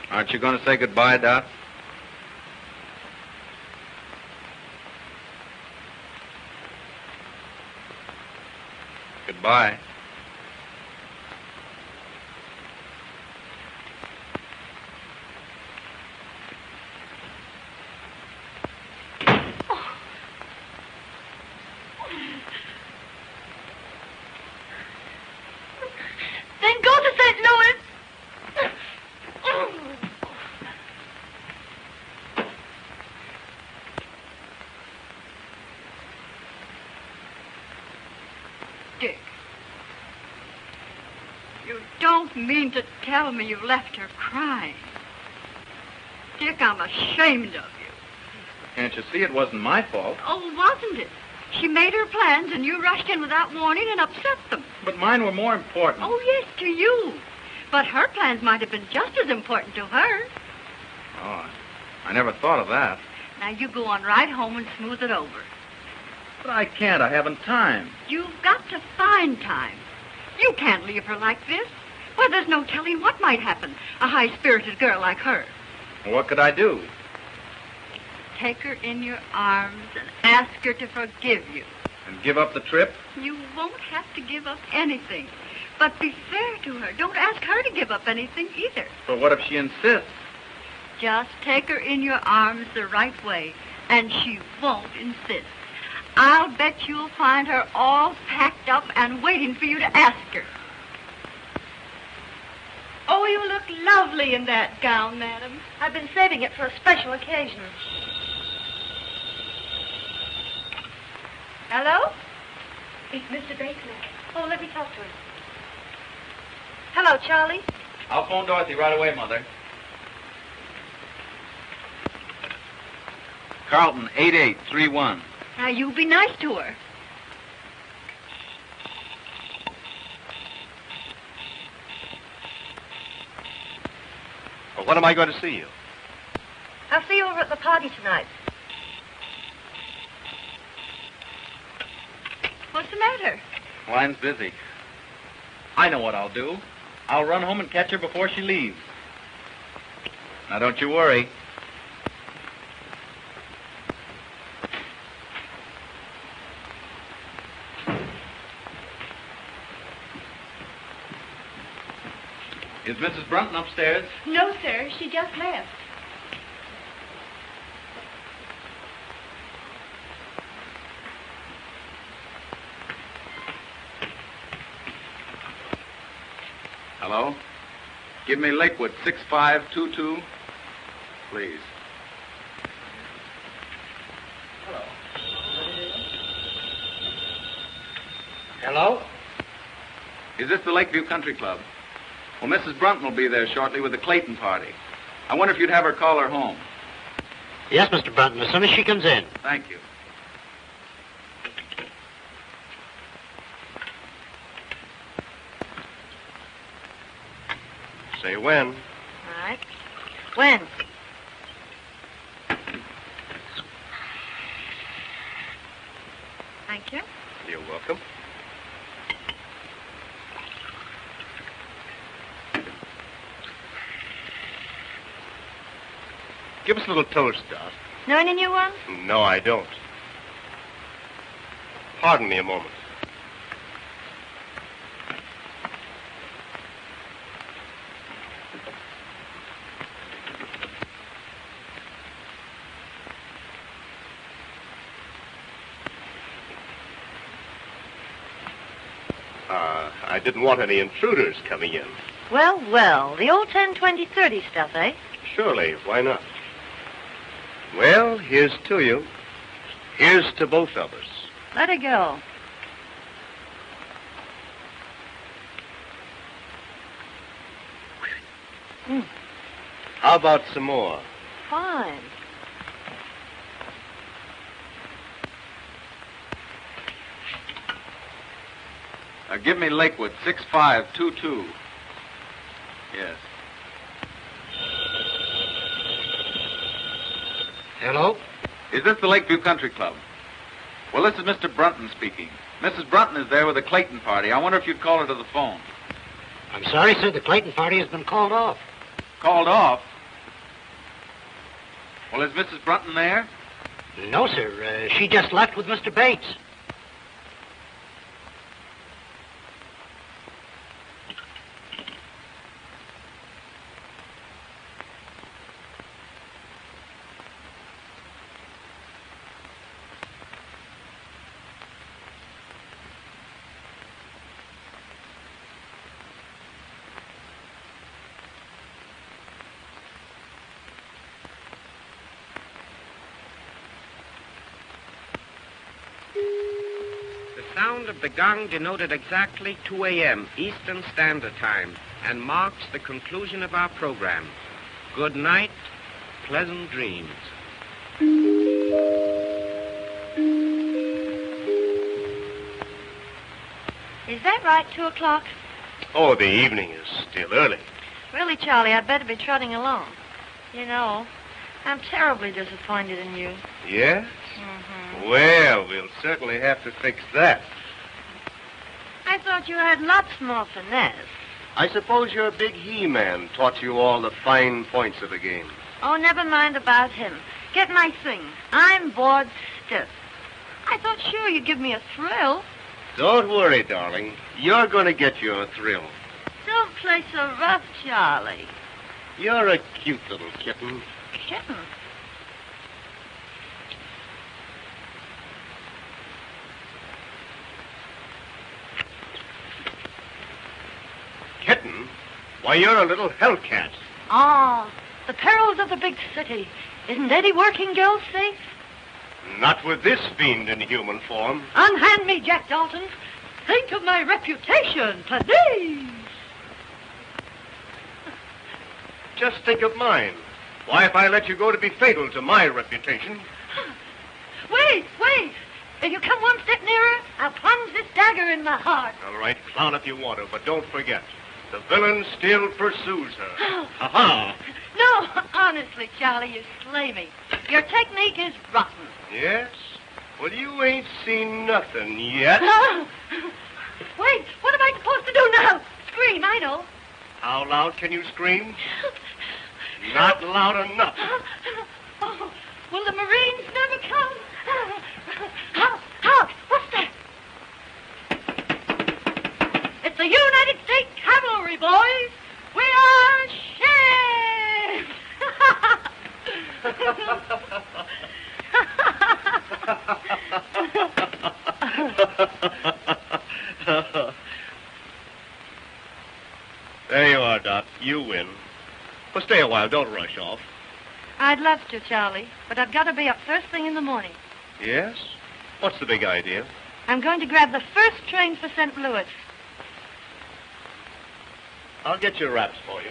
Aren't you going to say goodbye, Dot? Goodbye. Then go to St. Louis. don't mean to tell me you left her crying. Dick, I'm ashamed of you. Can't you see it wasn't my fault? Oh, wasn't it? She made her plans, and you rushed in without warning and upset them. But mine were more important. Oh, yes, to you. But her plans might have been just as important to her. Oh, I never thought of that. Now, you go on right home and smooth it over. But I can't. I haven't time. You've got to find time. You can't leave her like this. Well, there's no telling what might happen. A high-spirited girl like her. Well, what could I do? Take her in your arms and ask her to forgive you. And give up the trip? You won't have to give up anything. But be fair to her. Don't ask her to give up anything either. But what if she insists? Just take her in your arms the right way, and she won't insist. I'll bet you'll find her all packed up and waiting for you to ask her. Oh, you look lovely in that gown, madam. I've been saving it for a special occasion. Hello? It's Mr. Bacon. Oh, let me talk to him. Hello, Charlie. I'll phone Dorothy right away, Mother. Carlton, 8831. Now, you be nice to her. Well, when am I going to see you? I'll see you over at the party tonight. What's the matter? Line's busy. I know what I'll do. I'll run home and catch her before she leaves. Now, don't you worry. Is Mrs. Brunton upstairs? No, sir. She just left. Hello? Give me Lakewood, 6522. Please. Hello? Is this the Lakeview Country Club? Well, Mrs. Brunton will be there shortly with the Clayton party. I wonder if you'd have her call her home. Yes, Mr. Brunton, as soon as she comes in. Thank you. Say when. All right. When? Thank you. You're welcome. Give us a little toast, Dot. Know any new ones? No, I don't. Pardon me a moment. I didn't want any intruders coming in. Well, well. The old 10, 20, 30 stuff, eh? Surely, why not? Well, here's to you. Here's to both of us. Let her go. How about some more? Fine. Give me Lakewood, 6522. Yes. Hello? Is this the Lakeview Country Club? Well, this is Mr. Brunton speaking. Mrs. Brunton is there with the Clayton party. I wonder if you'd call her to the phone. I'm sorry, sir. The Clayton party has been called off. Called off? Well, is Mrs. Brunton there? No, sir. She just left with Mr. Bates. sound of the gong denoted exactly 2 a.m. Eastern Standard Time and marks the conclusion of our program. Good night, pleasant dreams. Is that right, 2 o'clock? Oh, the evening is still early. Really, Charlie, I'd better be trotting along. You know, I'm terribly disappointed in you. Yes? Mm-hmm. Well, we'll certainly have to fix that. I thought you had lots more finesse. I suppose your big he-man taught you all the fine points of the game. Oh, never mind about him. Get my thing. I'm bored stiff. I thought sure you'd give me a thrill. Don't worry, darling. You're going to get your thrill. Don't play so rough, Charlie. You're a cute little kitten. Kitten? Kitten? Why, you're a little hellcat. Ah, the perils of the big city. Isn't any working girl safe? Not with this fiend in human form. Unhand me, Jack Dalton. Think of my reputation, please. Just think of mine. Why, if I let you go to be fatal to my reputation... Wait. If you come one step nearer, I'll plunge this dagger in my heart. All right, clown if you want to, but don't forget, the villain still pursues her. Ha-ha! No, honestly, Charlie, you slay me. Your technique is rotten. Yes? Well, you ain't seen nothing yet. Wait, what am I supposed to do now? Scream, I know. How loud can you scream? Not loud enough. Oh, will the Marines never come? Hark! What's that? It's the United States Cavalry, boys. We are There you are, Doc. You win. But stay a while. Don't rush off. I'd love to, Charlie, but I've got to be up first thing in the morning. Yes? What's the big idea? I'm going to grab the first train for St. Louis. I'll get your wraps for you.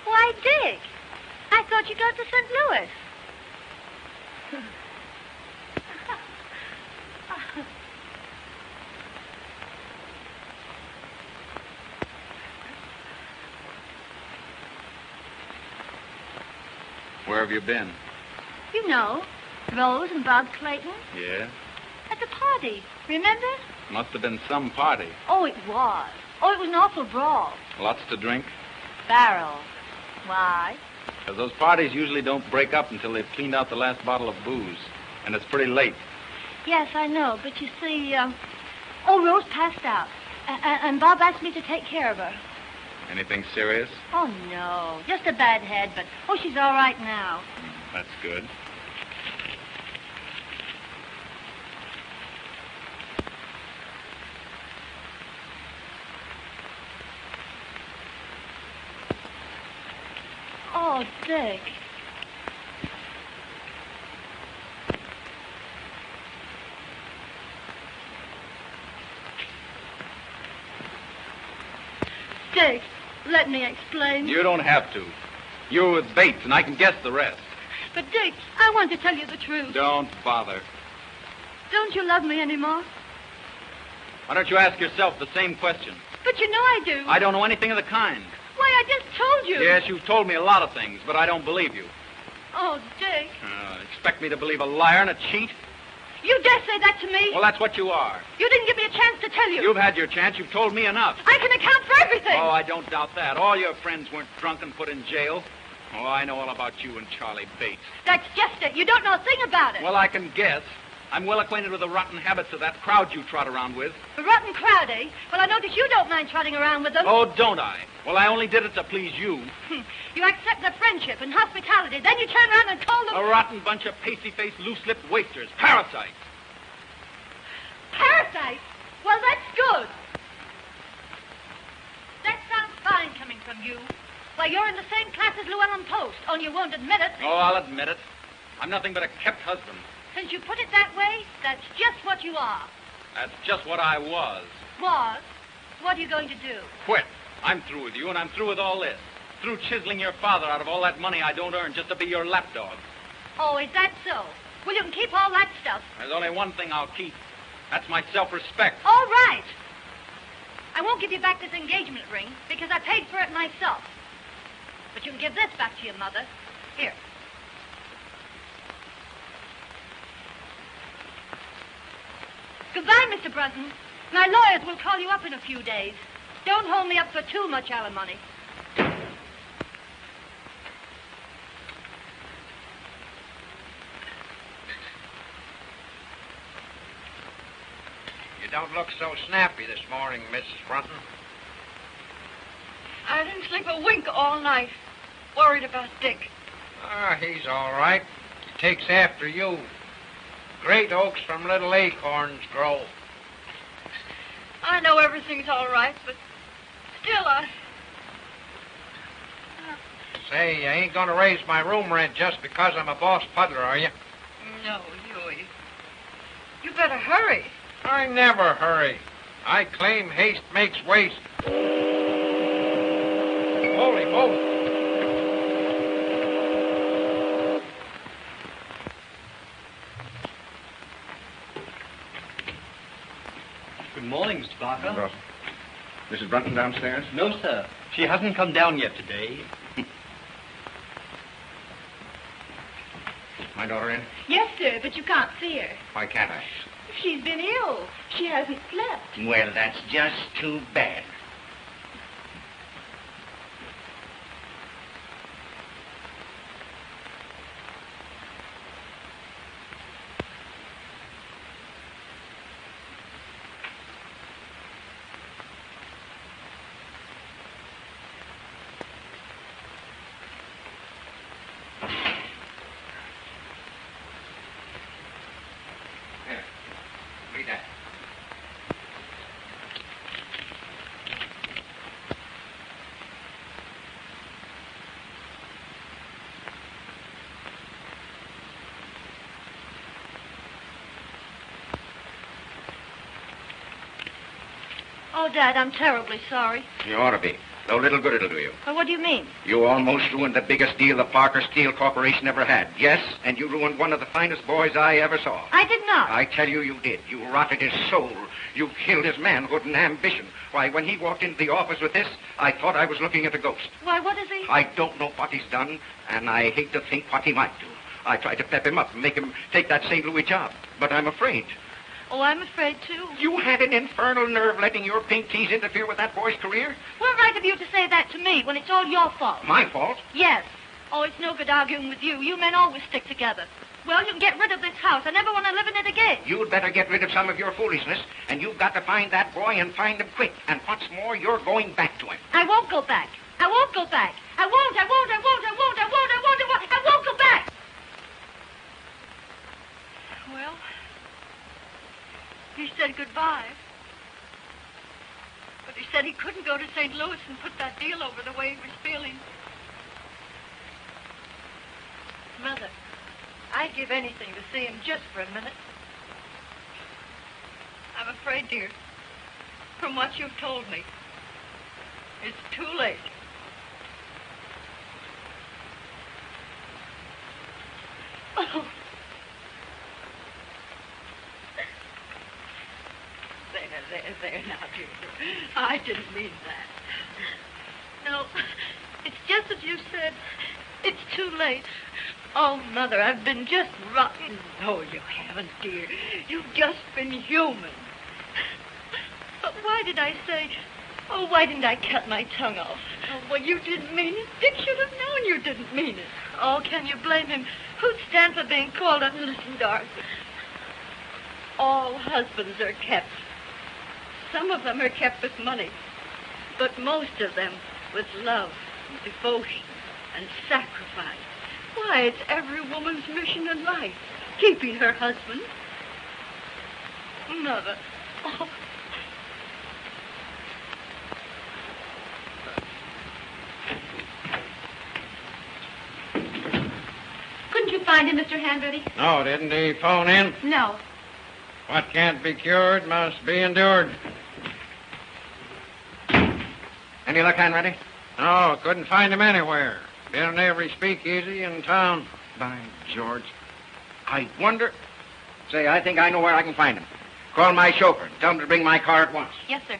Why, Dick, I thought you got to St. Louis. Where have you been? You know, Rose and Bob Clayton. Yeah? At the party, remember? Must have been some party. Oh, it was. Oh, it was an awful brawl. Lots to drink? Barrel. Why? Because those parties usually don't break up until they've cleaned out the last bottle of booze. And it's pretty late. Yes, I know, but you see, Rose passed out. And Bob asked me to take care of her. Anything serious? Oh, no. Just a bad head, but, she's all right now. That's good. Oh, Dick. Dick, let me explain. You don't have to. You're with Bates, and I can guess the rest. But, Dick, I want to tell you the truth. Don't bother. Don't you love me anymore? Why don't you ask yourself the same question? But you know I do. I don't know anything of the kind. Why, I just told you. Yes, you've told me a lot of things, but I don't believe you. Oh, Dick. Expect me to believe a liar and a cheat? You dare say that to me? Well, that's what you are. You didn't give me a chance to tell you. You've had your chance. You've told me enough. I can account for everything. Oh, I don't doubt that. All your friends weren't drunk and put in jail. Oh, I know all about you and Charlie Bates. That's just it. You don't know a thing about it. Well, I can guess. I'm well acquainted with the rotten habits of that crowd you trot around with. The rotten crowd, eh? Well, I notice you don't mind trotting around with them. Oh, don't I? Well, I only did it to please you. You accept their friendship and hospitality, then you turn around and call them... A rotten bunch of pasty-faced, loose-lipped wasters. Parasites. Parasites? Well, that's good. That sounds fine coming from you. Why, you're in the same class as Llewellyn Post, only you won't admit it. Oh, I'll admit it. I'm nothing but a kept husband. Since you put it that way, that's just what you are. That's just what I was. Was? What are you going to do? Quit. I'm through with you, and I'm through with all this. Through chiseling your father out of all that money I don't earn just to be your lapdog. Oh, is that so? Well, you can keep all that stuff. There's only one thing I'll keep. That's my self-respect. All right. I won't give you back this engagement ring because I paid for it myself. But you can give this back to your mother. Here. Goodbye, Mr. Brunton. My lawyers will call you up in a few days. Don't hold me up for too much alimony. You don't look so snappy this morning, Mrs. Brunton. I didn't sleep a wink all night. Worried about Dick. Ah, he's all right. He takes after you. Great oaks from little acorns grow. I know everything's all right, but still Say, you ain't gonna raise my room rent just because I'm a boss puddler, are you? No, Huey. You better hurry. I never hurry. I claim haste makes waste. Holy moly. Good morning, Mr. Barker. Mrs. Brunton downstairs? No, sir. She hasn't come down yet today. My daughter in? Yes, sir, but you can't see her. Why can't I? She's been ill. She hasn't slept. Well, that's just too bad. Read that. Oh, Dad, I'm terribly sorry. You ought to be. Though little good it'll do you. Well, what do you mean? You almost ruined the biggest deal the Parker Steel Corporation ever had. Yes, and you ruined one of the finest boys I ever saw. I did not. I tell you, you did. You rotted his soul. You killed his manhood and ambition. Why, when he walked into the office with this, I thought I was looking at a ghost. Why, what is he? I don't know what he's done, and I hate to think what he might do. I tried to pep him up and make him take that St. Louis job, but I'm afraid. Oh, I'm afraid, too. You had an infernal nerve letting your pink teas interfere with that boy's career? What right have you to say that to me when it's all your fault? My fault? Yes. Oh, it's no good arguing with you. You men always stick together. Well, you can get rid of this house. I never want to live in it again. You'd better get rid of some of your foolishness, and you've got to find that boy and find him quick. And what's more, you're going back to him. I won't go back. I won't go back. I won't go back. Well, he said goodbye. But he said he couldn't go to St. Louis and put that deal over the way he was feeling. Mother, I'd give anything to see him just for a minute. I'm afraid, dear, from what you've told me, it's too late. Oh. There. didn't mean that. No, it's just as you said. It's too late. Oh, Mother, I've been just rotten. No, you haven't, dear. You've just been human. But why did I say... Oh, why didn't I cut my tongue off? Oh, well, you didn't mean it. Dick should have known you didn't mean it. Oh, can you blame him? Who'd stand for being called up? Listen, Dorothy. All husbands are kept. Some of them are kept with money. But most of them with love, devotion, and sacrifice. Why, it's every woman's mission in life, keeping her husband. Mother. Oh. Couldn't you find him, Mr. Hanratty? No, didn't he phone in? No. What can't be cured must be endured. Any luck, Henrietta? No, couldn't find him anywhere. Been in every speakeasy in town. By George. I wonder... Say, I think I know where I can find him. Call my chauffeur and tell him to bring my car at once. Yes, sir.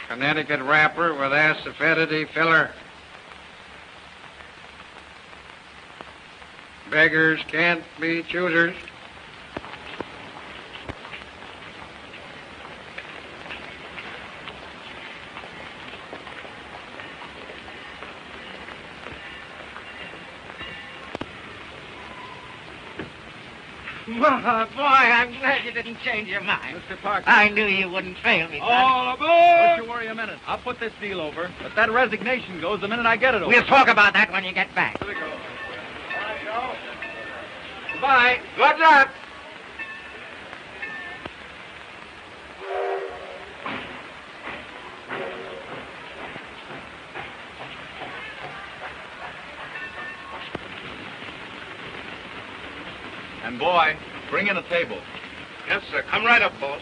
Connecticut wrapper with acidity filler. Beggars can't be choosers. Well, boy, I'm glad you didn't change your mind. Mr. Parker. I knew you wouldn't fail me, son. All aboard! Don't you worry a minute. I'll put this deal over. But that resignation goes the minute I get it over. We'll talk about that when you get back. Here we go. Goodbye. Good luck. And, boy, bring in a table. Yes, sir. Come right up, boss.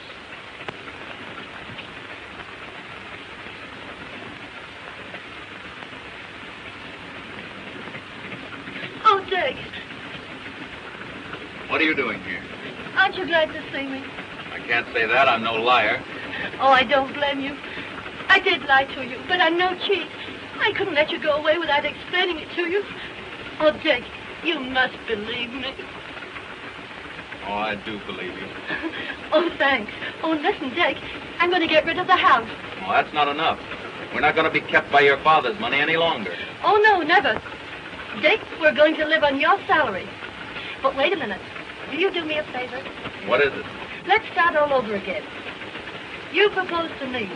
Oh, Dick, What are you doing here? aren't you glad to see me? I can't say that. I'm no liar. Oh, I don't blame you. I did lie to you, but I'm no cheat. I couldn't let you go away without explaining it to you. Oh, Dick, you must believe me. Oh, I do believe you. Oh, thanks. Oh, listen, Dick, I'm going to get rid of the house. Well, that's not enough. We're not going to be kept by your father's money any longer. Oh, no, never. Dick, we're going to live on your salary. But wait a minute. Will you do me a favor? What is it? Let's start all over again. You propose to me.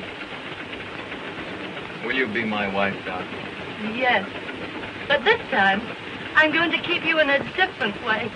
Will you be my wife, Doc? Yes. But this time, I'm going to keep you in a different way.